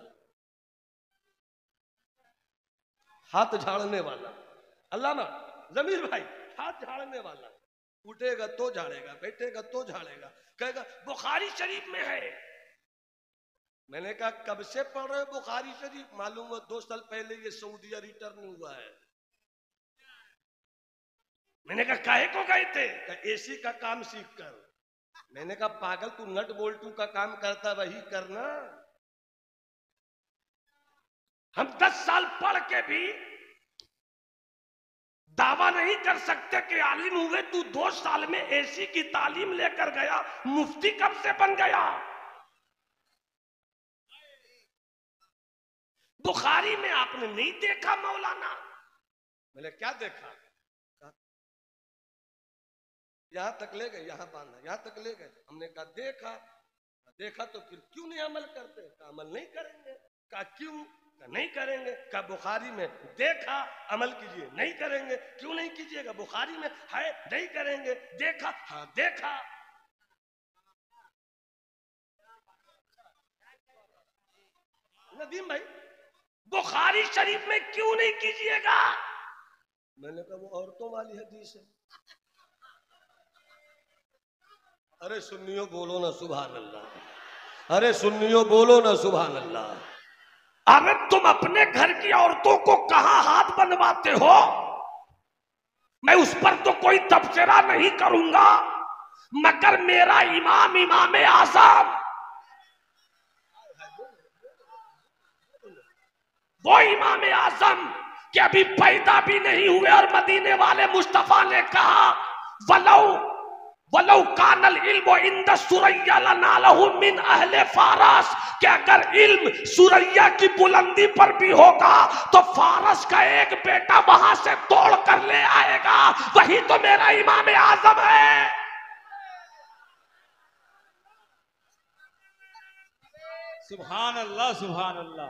अल्लामा जमीर भाई, हाथ झाड़ने वाला। उठेगा तो झाड़ेगा, बैठेगा तो झाड़ेगा, कहेगा बुखारी शरीफ में है। मैंने कहा कब से पढ़ रहे हो बुखारी शरीफ? मालूम हुआ 2 साल पहले ये सऊदीया रिटर्न हुआ है। मैंने कहा काहे को गए थे? एसी का काम सीख कर। मैंने कहा पागल, तू नट बोल्टू का काम करता वही करना। हम 10 साल पढ़ के भी दावा नहीं कर सकते कि आलिम हुए। तू 2 साल में एसी की तालीम लेकर गया, मुफ्ती कब से बन गया? बुखारी में आपने नहीं देखा मौलाना? मैंने क्या देखा? यहां तक ले गए, यहां बांधा, यहां तक ले गए। हमने कहा देखा तो फिर क्यों नहीं अमल करते? कहा अमल नहीं करेंगे। कहा क्यों? कहा नहीं करेंगे। कहा बुखारी में देखा, अमल कीजिए। नहीं करेंगे। क्यों नहीं कीजिएगा? बुखारी में है, नहीं करेंगे। देखा? हाँ देखा। नदीम भाई, बुखारी शरीफ में क्यों नहीं कीजिएगा? मैंने कहा वो औरतों वाली हदीस है। अरे सुन्नियों बोलो ना सुभान अल्लाह। अरे सुन्नियों बोलो ना सुभान अल्लाह। अरे तुम अपने घर की औरतों को कहां हाथ बनवाते हो? मैं उस पर तो कोई तबसरा नहीं करूंगा, मगर मेरा इमाम आजम, वो इमाम आजम के अभी पैदा भी नहीं हुए और मदीने वाले मुस्तफा ने कहा वलौ कानल इल्म इंद सुरैया लनालहु मिन अहले फारस, कि अगर इल्म सुरैया की बुलंदी पर भी होगा तो फारस का एक बेटा वहां से तोड़ कर ले आएगा। वही तो मेरा इमाम आजम है। सुभान अल्लाह, सुभान अल्लाह।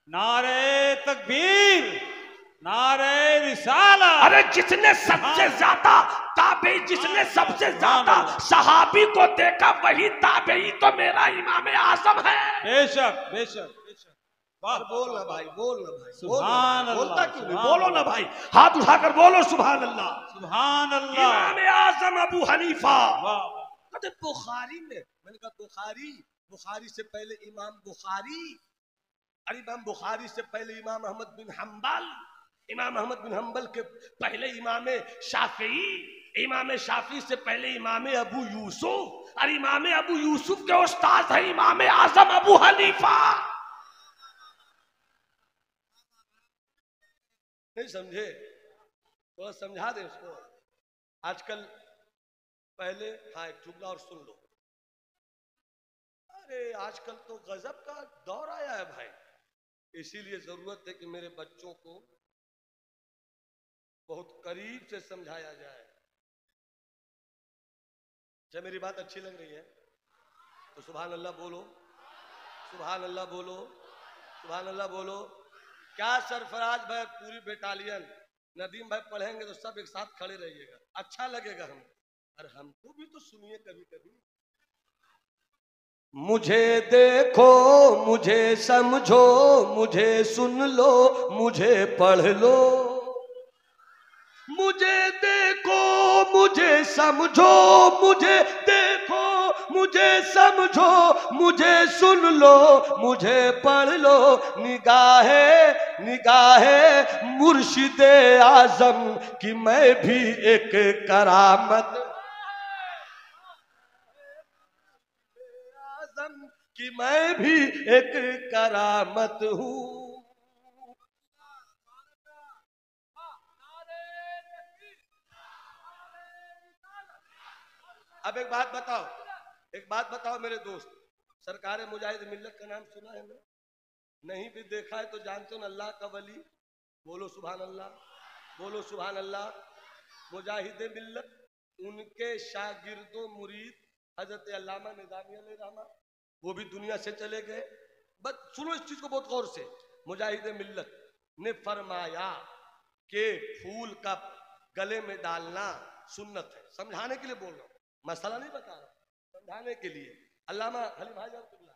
नारे तकबीर, नारे रिसाला। अरे जिसने सबसे ज्यादा ताबेई, जिसने सबसे ज्यादा सहाबी को देखा, वही ताबेई तो मेरा इमाम आजम है। बेशक बेशक बेशक। बोल ना भाई, बोल ना भाई, सुभान अल्लाह। बोलता क्यों नहीं? बोलो ना भाई, हाथ उठाकर बोलो सुभान अल्लाह। सुभान अल्लाह। इमाम आजम अबू हनीफा। कहते बुखारी में, मैंने कहा बुखारी से पहले इमाम बुखारी, और इमाम बुखारी से पहले इमाम अहमद बिन हम्बल, इमाम अहमद बिन हम्बल के पहले इमाम शाफी से पहले इमाम अबू यूसुफ, और इमाम अबू यूसुफ के उस्ताद है इमाम आजम अबू हनीफा। नहीं समझे? थोड़ा समझा दे उसको। आजकल पहले हाँ एक जुमला और सुन लो। अरे आजकल तो गजब का दौर आया है भाई, इसीलिए जरूरत है कि मेरे बच्चों को बहुत करीब से समझाया जाए। जब मेरी बात अच्छी लग रही है तो सुभान अल्लाह बोलो, सुभान अल्लाह बोलो, सुभान अल्लाह बोलो। क्या सरफराज भाई पूरी बेटालियन नदीम भाई पढ़ेंगे तो सब एक साथ खड़े रहिएगा, अच्छा लगेगा हम। अरे हमको भी तो सुनिए कभी कभी। मुझे देखो, मुझे समझो, मुझे सुन लो, मुझे पढ़ लो। मुझे देखो, मुझे समझो, मुझे देखो, मुझे समझो, मुझे सुन लो, मुझे पढ़ लो। निगाहे निगाहे मुर्शिदे आजम की मैं भी एक करामत, आजम की मैं भी एक करामत हूँ। अब एक बात बताओ, एक बात बताओ मेरे दोस्त, सरकार मुजाहिद मिल्लत का नाम सुना है ना? नहीं भी देखा है तो जानते हो ना, अल्लाह का वली। बोलो सुभान अल्लाह, बोलो सुभान अल्लाह। मुजाहिद मिल्लत, उनके शागिर्दो मुरीद हजरत अल्लामा निज़ामी अलैहिर्रहमा, वो भी दुनिया से चले गए। बस सुनो इस चीज को बहुत गौर से। मुजाहिद मिल्लत ने फरमाया कि फूल का गले में डालना सुन्नत है। समझाने के लिए बोल रहा हूँ, मसला नहीं बता रहा, समझाने के लिए। अल्लामा हलीम हाजी रहमतुल्लाह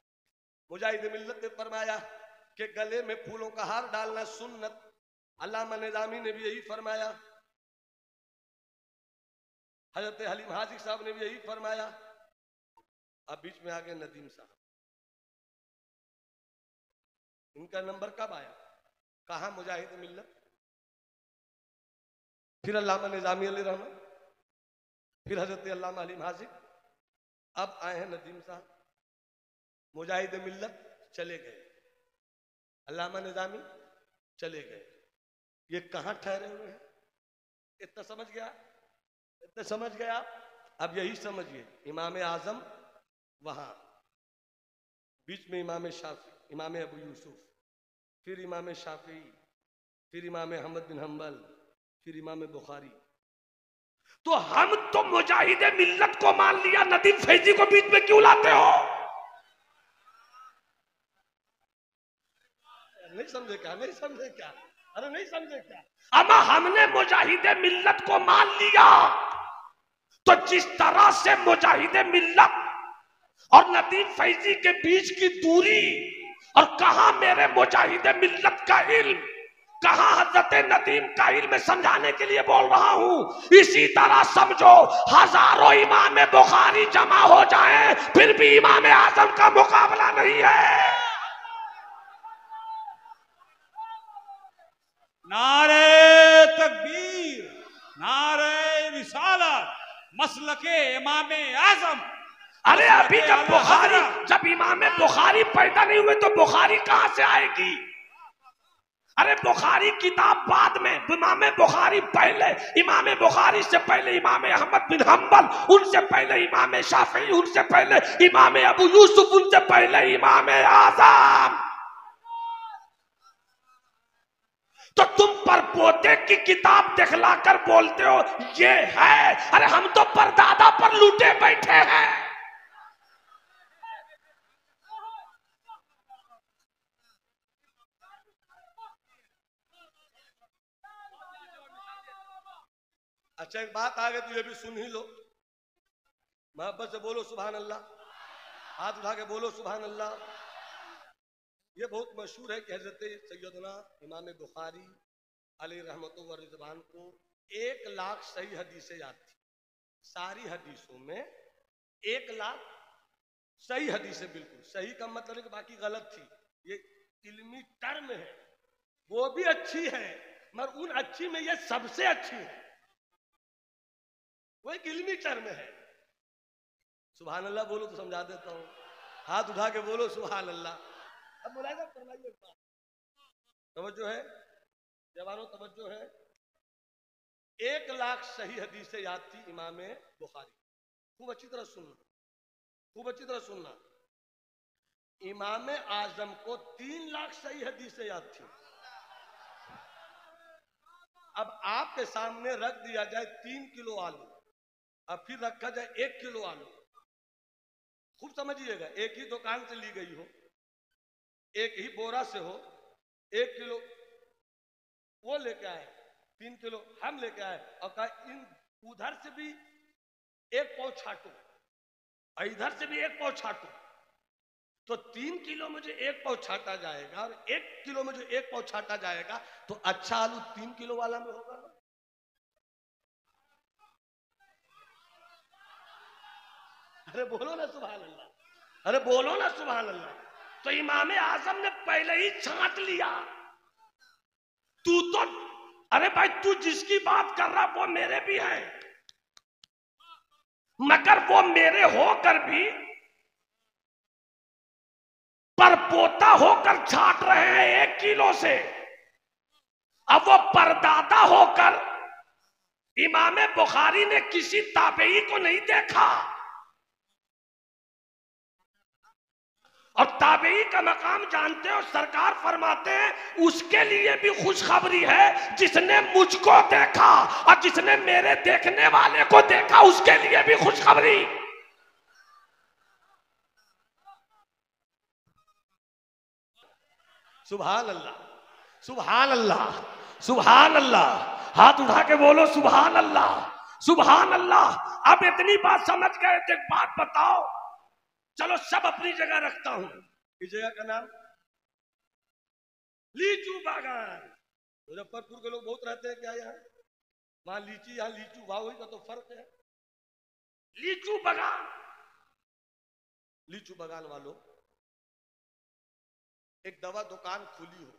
मुजाहिद मिल्लत ने फरमाया कि गले में फूलों का हार डालना सुन्नत। अल्लामा निज़ामी ने भी यही फरमाया, हजरत हलीम हाजी साहब ने भी यही फरमाया। अब बीच में आ गए नदीम साहब, इनका नंबर कब आया? कहा मुजाहिद मिल्लत, फिर अल्लामा निज़ामी अलैहिर्रहमा, फिर हजरत अल्लामा हलीम हाजी, अब आए हैं नदीम साहब। मुजाहिद मिल्लत चले गए, अल्लामा निज़ामी चले गए, ये कहां ठहरे हुए हैं? इतना समझ गया, इतना समझ गया। अब यही समझिए, इमाम आजम वहां, बीच में इमाम शाफी, इमाम अबू यूसुफ, फिर इमाम शाफी, फिर इमाम अहमद बिन हम्बल, फिर इमाम बुखारी। तो हम तो मुजाहिद मिल्लत को मान लिया, नदीम फैजी को बीच में क्यों लाते हो? नहीं समझे क्या? नहीं समझे क्या? अरे नहीं समझे क्या? अमा हमने मुजाहिद मिल्लत को मान लिया, तो जिस तरह से मुजाहिद मिल्लत और नदीम फैजी के बीच की दूरी, और कहा मेरे मुजाहिद मिल्लत का इल्म, कहा हजरत नदीम का इल्म, समझाने के लिए बोल रहा हूं। इसी तरह समझो, हजारों इमाम बुखारी जमा हो जाएं, फिर भी इमाम आजम का मुकाबला नहीं है। नारे तकबीर, नारे रिसालत, मसलके इमाम आजम। अरे अभी जब इमाम बुखारी पैदा नहीं हुए तो बुखारी कहां से आएगी? अरे बुखारी किताब बाद में, इमाम बुखारी पहले। इमाम बुखारी से पहले इमाम अहमद बिन हम्बल, उनसे पहले इमाम शाफी, उनसे पहले इमाम अबू यूसुफ, उनसे पहले इमाम आजम। तो तुम परपोते की किताब दिखलाकर बोलते हो ये है। अरे हम तो परदादा पर लूटे बैठे हैं। अच्छा एक बात आ गई तो ये भी सुन ही लो, मोहब्बत से बोलो सुभान अल्लाह, हाथ उठा के बोलो सुभान अल्लाह। ये बहुत मशहूर है कि हजरत सैयदना इमाम बुखारी अलैहि रहमतुल्लाह व रिज़वान को 1 लाख सही हदीसें याद थी। सारी हदीसों में 1 लाख सही हदीसें, बिल्कुल सही का मतलब है कि बाकी गलत थी, ये इल्मी टर्म है, वो भी अच्छी है मगर उन अच्छी में ये सबसे अच्छी है। वो एक इल्मी टर्म है। सुभान अल्लाह बोलो तो समझा देता हूं। हाथ उठा के बोलो सुभान अल्लाह। अब मुलाहिजा फरमाइए, तवज्जो है जवानों, तवज्जो है। 1 लाख सही हदीसें याद थी इमाम बुखारी। खूब अच्छी तरह सुनना, खूब अच्छी तरह सुनना। इमाम आजम को 3 लाख सही हदीसें याद थी। अब आपके सामने रख दिया जाए 3 किलो आलू, अब फिर रखा जाए 1 किलो आलू। खूब समझिएगा, एक ही दुकान से ली गई हो, एक ही बोरा से हो, 1 किलो वो लेके आए, 3 किलो हम लेके आए और कहा इन उधर से भी 1 पाव छाटो और इधर से भी 1 पाव छाटो, तो 3 किलो मुझे 1 पाव छाटा जाएगा और 1 किलो मुझे 1 पाव छाटा जाएगा, तो अच्छा आलू 3 किलो वाला में होगा ना। अरे बोलो ना सुभान अल्लाह, अरे बोलो ना सुभान अल्लाह। तो इमाम आजम ने पहले ही छांट लिया। तू तो, अरे भाई तू जिसकी बात कर रहा वो मेरे भी हैं, मगर वो मेरे होकर भी परपोता होकर छाट रहे हैं 1 किलो से। अब वो परदादा होकर इमाम बुखारी ने किसी ताबेई को नहीं देखा, और ताबेई का मकाम जानते हो, सरकार फरमाते हैं उसके लिए भी खुशखबरी है जिसने मुझको देखा, और जिसने मेरे देखने वाले को देखा उसके लिए भी खुशखबरी। सुभान अल्लाह, सुभान अल्लाह, सुभान अल्लाह। हाथ उठा के बोलो सुभान अल्लाह, सुभान अल्लाह। अब इतनी बात समझ गए तो एक बात बताओ, चलो सब अपनी जगह रखता हूं। इस जगह का नाम लीचू बागान। मुजफ्फरपुर के लोग बहुत रहते हैं क्या यहाँ? वहां लीची, यहाँ लीचू, वाह का तो फर्क है। लीचू बागान, लीचू बागान वालों, एक दवा दुकान खुली हो,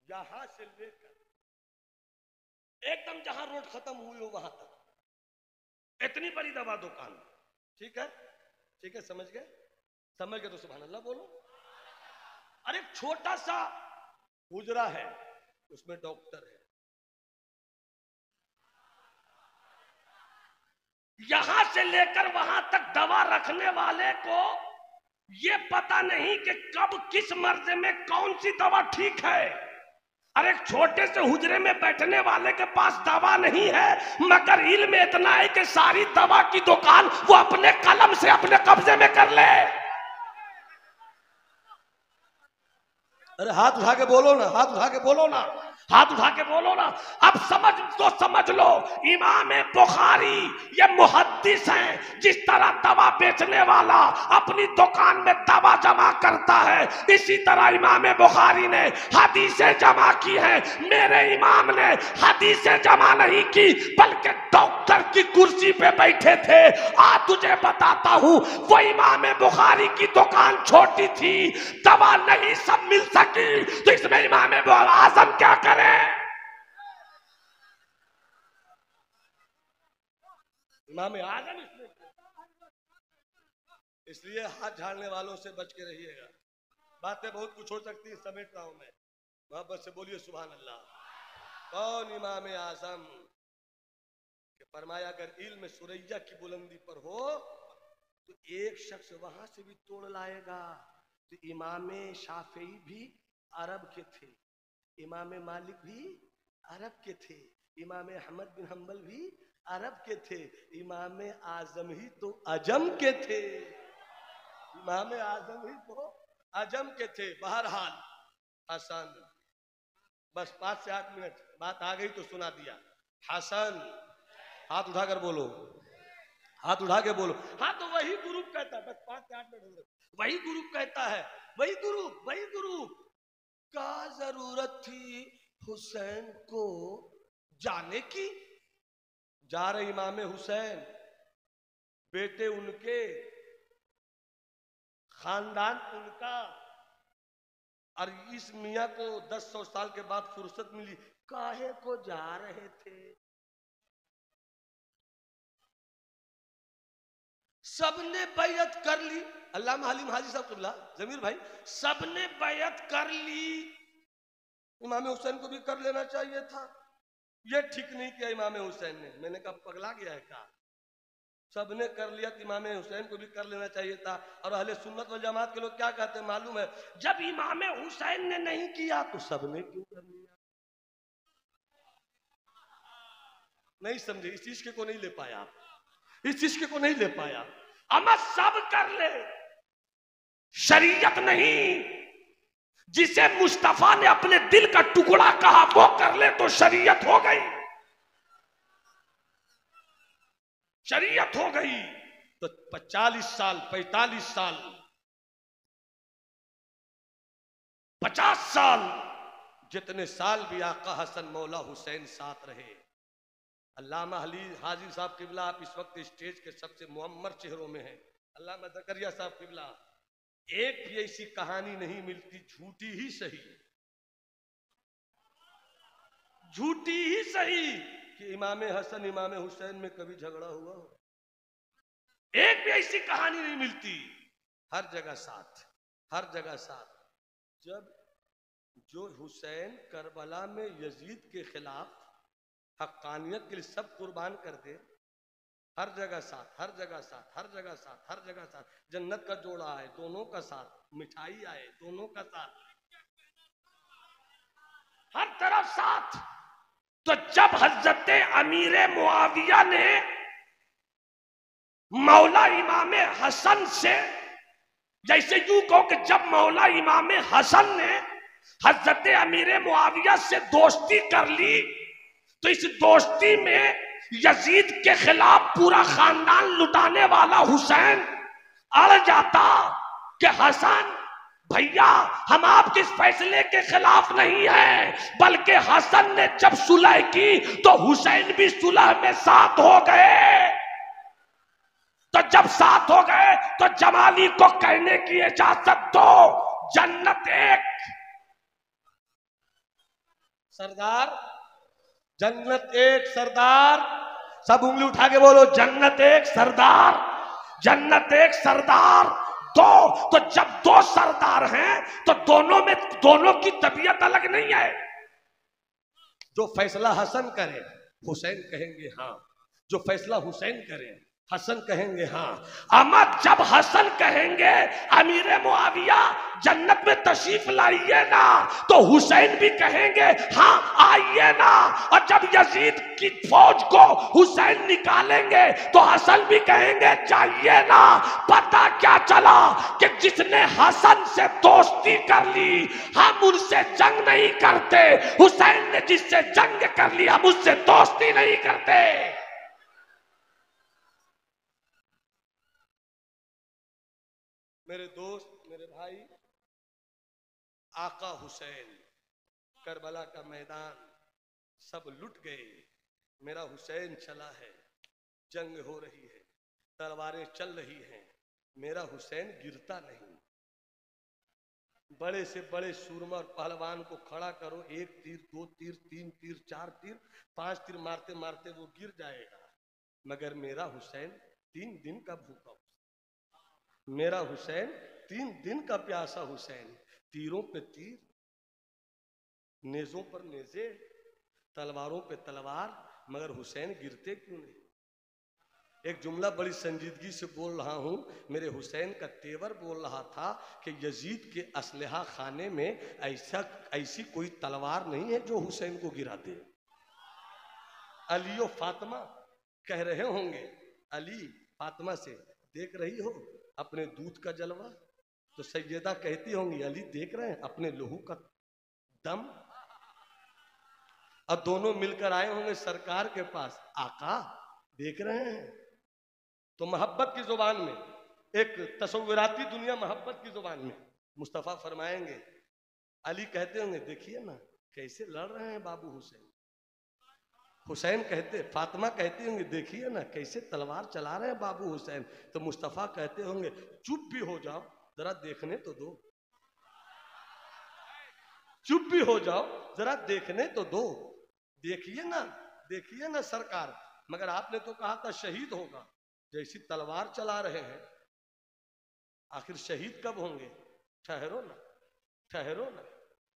यहां से लेकर एकदम जहां रोड खत्म हुई हो वहां तक, इतनी बड़ी दवा दुकान। ठीक है, ठीक है, समझ गए? समझ गए तो सुभान अल्लाह बोलो। अरे छोटा सा हुजरा है, उसमें डॉक्टर है। यहां से लेकर वहां तक दवा रखने वाले को ये पता नहीं कि कब किस मर्ज में कौन सी दवा ठीक है। अरे एक छोटे से हुजरे में बैठने वाले के पास दवा नहीं है, मगर इल्म इतना है कि सारी दवा की दुकान वो अपने कलम से अपने कब्जे में कर ले। अरे हाथ उठा के बोलो ना, हाथ उठा के बोलो ना, हाथ उठा के बोलो ना। अब समझ लो, इमाम बुखारी ये मुहद्दिस हैं। जिस तरह दवा बेचने वाला अपनी दुकान में दवा जमा करता है, इसी तरह इमाम बुखारी ने हदीसें जमा की हैं। मेरे इमाम ने हदीसें जमा नहीं की, बल्कि डॉक्टर की कुर्सी पे बैठे थे। आज तुझे बताता हूं, वो इमाम बुखारी की दुकान छोटी थी, दवा नहीं सब मिल सकी, तो इसमें इमाम आजम क्या करे? इमाम आजम इसमें, इसलिए हाथ झाड़ने वालों से बच के रहिएगा। बातें बहुत कुछ हो सकती है, समेट रहा हूं मैं। मोहब्बत से बोलिए सुभान अल्लाह। कौन इमाम आजम के फरमाया, अगर इल्म सुरैया की बुलंदी पर हो तो एक शख्स वहां से भी तोड़ लाएगा। तो इमाम शाफी भी अरब के थे, इमाम मालिक भी अरब के थे, इमाम अहमद बिन हम्बल भी अरब के थे, इमाम आजम ही तो अजम के थे, इमाम आजम ही तो अजम के थे। बहरहाल हसन, बस 5 से 8 मिनट बात आ गई तो सुना दिया। हसन, हाथ उठाकर बोलो, हाथ उठा के बोलो। हाँ तो वही ग्रुप कहता है, बस 5 से 8 मिनट हो गए, वही ग्रुप कहता है, वही ग्रुप का जरूरत थी हुसैन को जाने की। जा रहे इमाम हुसैन, बेटे उनके, खानदान उनका, और इस मियाँ को 10-100 साल के बाद फुर्सत मिली, काहे को जा रहे थे? सबने बैयत कर ली। अल्लामा हलीम हाजी साहब क़िबला, जमीर भाई, सबने बैयत कर ली, इमाम हुसैन को भी कर लेना चाहिए था। ये ठीक नहीं किया इमाम हुसैन ने। मैंने कहा पगला गया है क्या? सबने कर लिया तो इमाम हुसैन को भी कर लेना चाहिए था। और अहले सुन्नत वल जमात के लोग क्या कहते हैं मालूम है? जब इमाम हुसैन ने नहीं किया तो सबने क्यों कर लिया? नहीं समझे, इस चीज को नहीं ले पाया, इस चीज को नहीं ले पाया। अमर सब कर ले, शरीयत नहीं। जिसे मुस्तफा ने अपने दिल का टुकड़ा कहा वो कर ले तो शरीयत हो गई, शरीयत हो गई। तो 40 साल, 45 साल, 50 साल, जितने साल भी आका हसन मौला हुसैन साथ रहे। अल्लामा हलीम हाजी साहब क़िबला, आप इस वक्त स्टेज के सबसे मुअम्मर चेहरों में हैं। अल्लामा ज़करिया साहब क़िबला, एक भी ऐसी कहानी नहीं मिलती, झूठी ही सही, झूठी ही सही, कि इमाम हसन इमाम हुसैन में कभी झगड़ा हुआ हो। एक भी ऐसी कहानी नहीं मिलती। हर जगह साथ, हर जगह साथ। जब जो हुसैन करबला में यजीद के खिलाफ हक्कानियत के लिए सब कुर्बान कर दे, हर जगह साथ, हर जगह साथ, हर जगह साथ, हर जगह साथ। जन्नत का जोड़ा आए, दोनों का साथ, मिठाई आए, दोनों का साथ, हर तरफ साथ। तो जब हजरत अमीर मुआविया ने मौला इमाम हसन से, जैसे यूं कहो कि जब मौला इमाम हसन ने हजरत अमीर मुआविया से दोस्ती कर ली, तो इस दोस्ती में यजीद के खिलाफ पूरा खानदान लुटाने वाला हुसैन अड़ जाता कि हसन भैया, हम आपके इस फैसले के खिलाफ नहीं है, बल्कि हसन ने जब सुलह की तो हुसैन भी सुलह में साथ हो गए। तो जब साथ हो गए तो जमाली को कहने की इजाजत दो, जन्नत एक। सरदार, जन्नत एक सरदार, सब उंगली उठा के बोलो, जन्नत एक सरदार, जन्नत एक सरदार। दो, तो जब दो सरदार हैं तो दोनों की तबीयत अलग नहीं है। जो फैसला हसन करे हुसैन कहेंगे हाँ, जो फैसला हुसैन करे हसन कहेंगे हाँ। अमर जब हसन कहेंगे अमीर मुआविया जन्नत में तशरीफ लाइए ना, तो हुसैन भी कहेंगे हाँ आइए ना। और जब यजीद की फौज को हुसैन निकालेंगे तो हसन भी कहेंगे जाइए ना। पता क्या चला कि जिसने हसन से दोस्ती कर ली हम उनसे जंग नहीं करते, हुसैन ने जिससे जंग कर ली हम उससे दोस्ती नहीं करते। मेरे दोस्त, मेरे भाई, आका हुसैन, करबला का मैदान सब लुट गए, मेरा हुसैन चला है, जंग हो रही है, तलवारें चल रही हैं, मेरा हुसैन गिरता नहीं। बड़े से बड़े सूरमा और पहलवान को खड़ा करो, 1 तीर 2 तीर 3 तीर 4 तीर 5 तीर मारते मारते वो गिर जाएगा, मगर मेरा हुसैन 3 दिन का भूखा, मेरा हुसैन 3 दिन का प्यासा हुसैन। तीरों पे तीर, नेजों पर नेजे, तलवारों पे तलवार, मगर हुसैन गिरते क्यों नहीं? एक जुमला बड़ी संजीदगी से बोल रहा हूं, मेरे हुसैन का तेवर बोल रहा था कि यजीद के असलहा खाने में ऐसी कोई तलवार नहीं है जो हुसैन को गिरा दे। अली फातिमा कह रहे होंगे, अली फातिमा से देख रही हो अपने दूध का जलवा, तो सैयदा कहती होंगी अली देख रहे हैं अपने लहू का दम। अब दोनों मिलकर आए होंगे सरकार के पास, आका देख रहे हैं। तो मोहब्बत की जुबान में, एक तस्वीराती दुनिया मोहब्बत की जुबान में मुस्तफा फरमाएंगे, अली कहते होंगे देखिए ना कैसे लड़ रहे हैं बाबू हुसैन। हुसैन कहते, फातिमा कहती होंगी देखिए ना कैसे तलवार चला रहे हैं बाबू हुसैन। तो मुस्तफा कहते होंगे चुप भी हो जाओ, जरा देखने तो दो। चुप भी हो जाओ, जरा देखने तो दो। देखिए ना सरकार, मगर आपने तो कहा था शहीद होगा, जैसी तलवार चला रहे हैं, आखिर शहीद कब होंगे? ठहरो ना,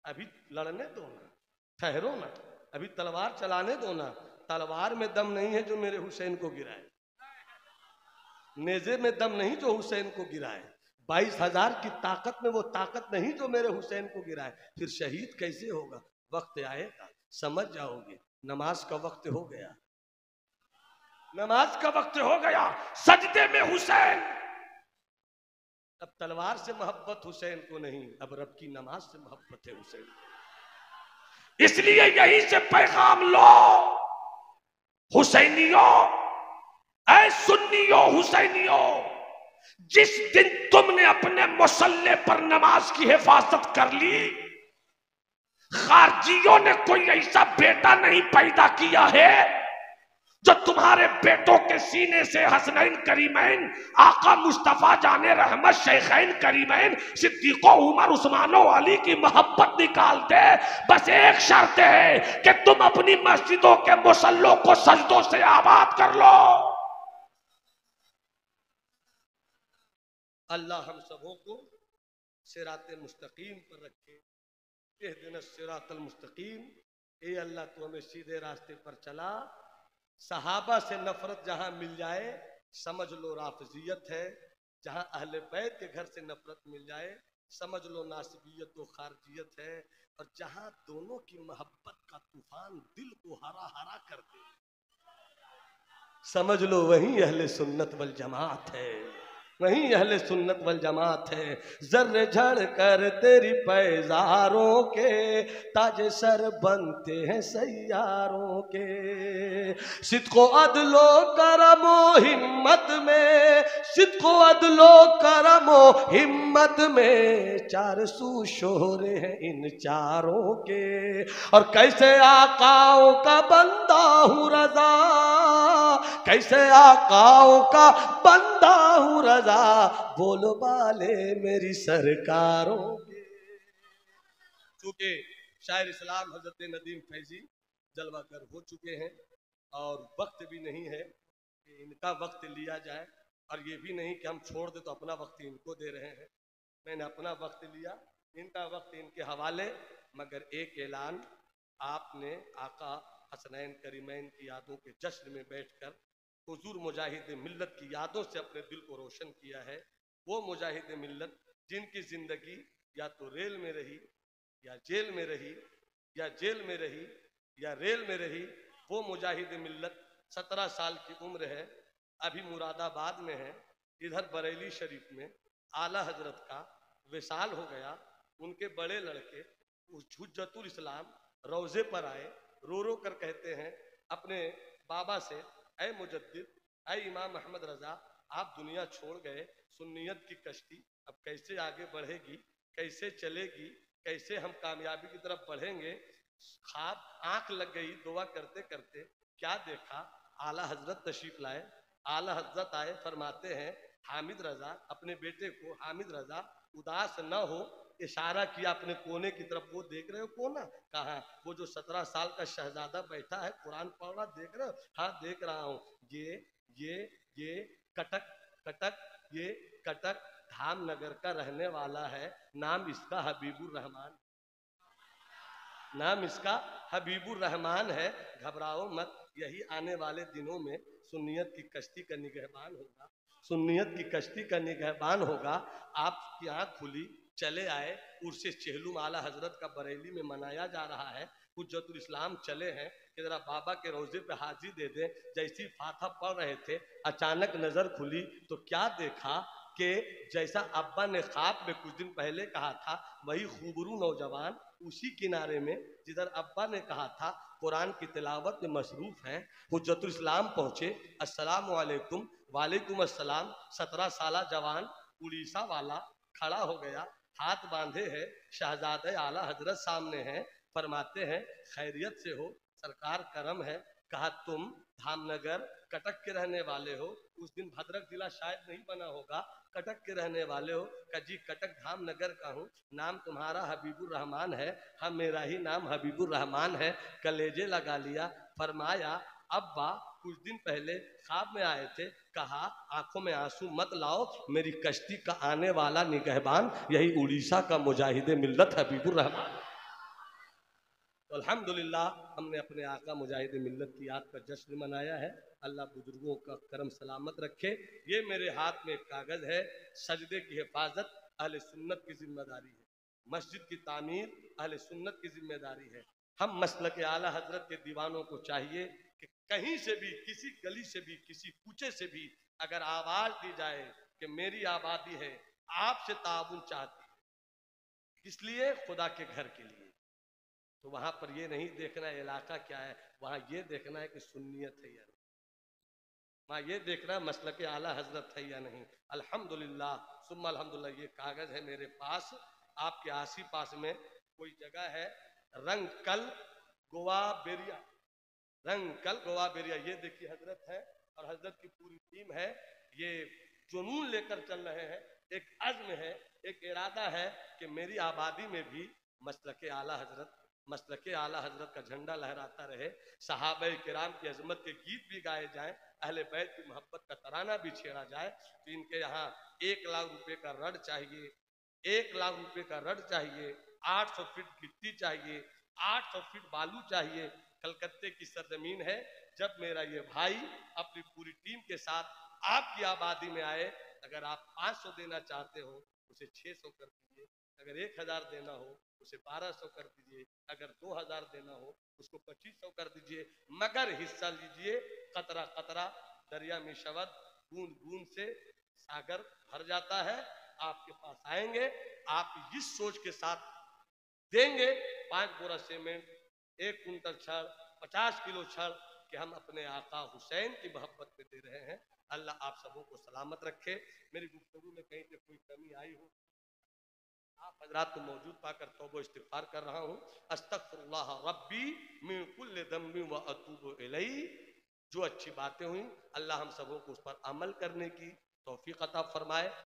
अभी लड़ने दो ना, ठहरो ना, अभी तलवार चलाने दो ना। तलवार में दम नहीं है जो मेरे हुसैन को गिराए, नेजे में दम नहीं जो हुसैन को गिराए, 22,000 की ताकत में वो ताकत नहीं जो मेरे हुसैन को गिराए। फिर शहीद कैसे होगा? वक्त आएगा, समझ जाओगे। नमाज का वक्त हो गया, नमाज का वक्त हो गया, सजदे में हुसैन। अब तलवार से मोहब्बत हुसैन को नहीं, अब रब की नमाज से मोहब्बत है हुसैन। इसलिए यहीं से पैगाम लो हुसैनियों, ऐ सुन्नियों हुसैनियों, जिस दिन तुमने अपने मुसल्ले पर नमाज की हिफाजत कर ली, खारजियों ने कोई ऐसा बेटा नहीं पैदा किया है जो तुम्हारे बेटों के सीने से हसनैन करीमैन, आका मुस्तफा जाने रहमत, शेखैन करीमैन, सिद्दीको उमर उस्मानो अली की मोहब्बत निकाल दे। बस एक शर्त है कि तुम अपनी मस्जिदों के मुसल्लों को सजदों से आबाद कर लो। अल्लाह हम सबों को सिराते मुस्तकीम पर रखे। इहदिना सिरातल मुस्तकीम, ए अल्लाह तू हमें सीधे रास्ते पर चला। सहाबा से नफरत जहां मिल जाए समझ लो राफजियत है, जहां अहले बैत के घर से नफरत मिल जाए समझ लो नासिबियत व खारजियत है, और जहां दोनों की मोहब्बत का तूफान दिल को हरा हरा कर दे समझ लो वही अहले सुन्नत वल जमात है, वही अहले सुन्नत वल जमात है। जर्रे झड़ कर तेरी पैजारों के ताजे सर बनते हैं सैयारों के। सिद्को अदलो करमो हिम्मत में, सिद्को अदलो करमो हिम्मत में, 400 शोहरे हैं इन चारों के। और कैसे आकाओं का बंदा हूँ रजा, कैसे आकाओं का बंदा हूँ रजा, बोलो बाले मेरी सरकारों के। चूंकि शायर इस्लाम हजरत नदीम फैजी जलवागर हो चुके हैं और वक्त भी नहीं है कि इनका वक्त लिया जाए, और ये भी नहीं कि हम छोड़ दे तो अपना वक्त इनको दे रहे हैं। मैंने अपना वक्त लिया, इनका वक्त इनके हवाले। मगर एक ऐलान, आपने आका हसनैन करीमैन की यादों के जश्न में बैठकर हुजूर मुजाहिद मिल्लत की यादों से अपने दिल को रोशन किया है। वो मुजाहिद मिल्लत जिनकी जिंदगी या तो रेल में रही या जेल में रही, या जेल में रही या रेल में रही, वो मुजाहिद मिल्लत 17 साल की उम्र है, अभी मुरादाबाद में है। इधर बरेली शरीफ में आला हजरत का विसाल हो गया। उनके बड़े लड़के हुज्जतुल इस्लाम रोजे पर आए, रो रो कर कहते हैं अपने बाबा से, ऐ मुजद्दिद, ऐ इमाम अहमद रजा, आप दुनिया छोड़ गए, सुन्नियत की कश्ती अब कैसे आगे बढ़ेगी, कैसे चलेगी, कैसे हम कामयाबी की तरफ बढ़ेंगे। ख्वाब आंख लग गई दुआ करते करते, क्या देखा, आला हजरत तशरीफ लाए। आला हजरत आए, फरमाते हैं हामिद रजा, अपने बेटे को हामिद रजा उदास न हो, इशारा किया अपने कोने की तरफ, वो देख रहे हो कोना? कहा वो जो 17 साल का शहजादा बैठा है कुरान पढ़ रहा, देख रहे हो? हाँ देख रहा हूँ। ये कटक कटक, ये कटक धामनगर का रहने वाला है, नाम इसका हबीबुर रहमान, नाम इसका हबीबुर रहमान है। घबराओ मत, यही आने वाले दिनों में सुन्नियत की कश्ती का निगहबान होगा, सुन्नियत की कश्ती का निगहबान होगा। आपकी आँख खुली, चले आए। उर्से चेहलुम आला हजरत का बरेली में मनाया जा रहा है। हुज्जतुल इस्लाम चले हैं कि जरा बाबा के रोजे पे हाजिरी दे दें। जैसी फाथा पढ़ रहे थे, अचानक नजर खुली तो क्या देखा कि जैसा अब्बा ने ख्वाब में कुछ दिन पहले कहा था, वही खूबरू नौजवान उसी किनारे में जिधर अब्बा ने कहा था कुरान की तिलावत में मसरूफ हैं। हुज्जतुल इस्लाम पहुंचे, अस्सलामु अलैकुम। वालेकुम अस्सलाम। 17 साला जवान उड़ीसा वाला खड़ा हो गया, हाथ बांधे है, शहजादे आला हजरत सामने हैं। फरमाते हैं खैरियत से हो सरकार, करम है। कहा तुम धामनगर कटक के रहने वाले हो, उस दिन भद्रक जिला शायद नहीं बना होगा, कटक के रहने वाले हो, जी कटक धाम नगर का हूँ, नाम तुम्हारा हबीबुर रहमान है, हम मेरा ही नाम हबीबुर रहमान है। कलेजे लगा लिया, फरमाया अब्बा कुछ दिन पहले ख्वाब में आए थे, कहा आंखों में आंसू मत लाओ, मेरी कश्ती का आने वाला निगहबान यही उड़ीसा का मुजाहिदे मिल्लत हबीबुर रहमान। तो अल्हम्दुलिल्लाह हमने अपने आका मुजाहिद मिल्लत की याद का जश्न मनाया है। अल्लाह बुजुर्गों का करम सलामत रखे। ये मेरे हाथ में एक कागज है, सजदे की हिफाजत अहले सुन्नत की जिम्मेदारी है, मस्जिद की तामीर अहले सुन्नत की जिम्मेदारी है। हम मसलक आला हजरत के दीवानों को चाहिए कि कहीं से भी, किसी गली से भी, किसी कूचे से भी अगर आवाज दी जाए कि मेरी आबादी है आपसे ताउन चाहती है, किस लिए? खुदा के घर के लिए, तो वहां पर ये नहीं देखना है इलाका क्या है, वहां ये देखना है कि सुन्नियत है या नहीं, वहां ये देखना है मसलक आला हजरत है या नहीं। अल्हम्दुलिल्लाह सुम्मा अल्हम्दुलिल्लाह, ये कागज है मेरे पास, आपके आसी पास में कोई जगह है रंगकल गोवा बेरिया, रंगकल गोवा बेरिया, ये देखिए हजरत है और हजरत की पूरी टीम है, ये जुनून लेकर चल रहे हैं, एक अज़्म है, एक इरादा है कि मेरी आबादी में भी मसलक आला हजरत, मसलक आला हजरत का झंडा लहराता रहे, सहाबे किराम की अजमत के गीत भी गाए जाएं, अहले बैत की मोहब्बत का तराना भी छेड़ा जाए। तो इनके यहाँ 1 लाख रुपए का रड चाहिए, 1 लाख रुपए का रड चाहिए, 800 फीट गिट्टी चाहिए, 800 फीट बालू चाहिए। कलकत्ते की सरजमीन है, जब मेरा ये भाई अपनी पूरी टीम के साथ आपकी आबादी में आए, अगर आप 500 देना चाहते हो उसे 600 कर दीजिए, अगर 1000 देना हो उसे 1200 कर दीजिए, अगर 2000 देना हो उसको 2500 कर दीजिए, मगर हिस्सा लीजिए। कतरा कतरा दरिया में शबद, बूंद बूंद से सागर भर जाता है। आपके पास आएंगे, आप इस सोच के साथ देंगे 5 बोरा सीमेंट, 1 कुंटल छड़, 50 किलो छड़, कि हम अपने आका हुसैन की मोहब्बत में दे रहे हैं। अल्लाह आप सबों को सलामत रखे। मेरी गुफ्तगू में कहीं पे कोई कमी आई हो, आप हजरात को मौजूद पाकर तौबा इस्तिग़फ़ार कर रहा हूँ। अस्तग़फ़िरुल्लाह रब्बी मिन कुल्लि ज़ंबि व अतूबु इलैहि। जो अच्छी बातें हुई अल्लाह हम सबों को उस पर अमल करने की तौफीक अता फरमाए।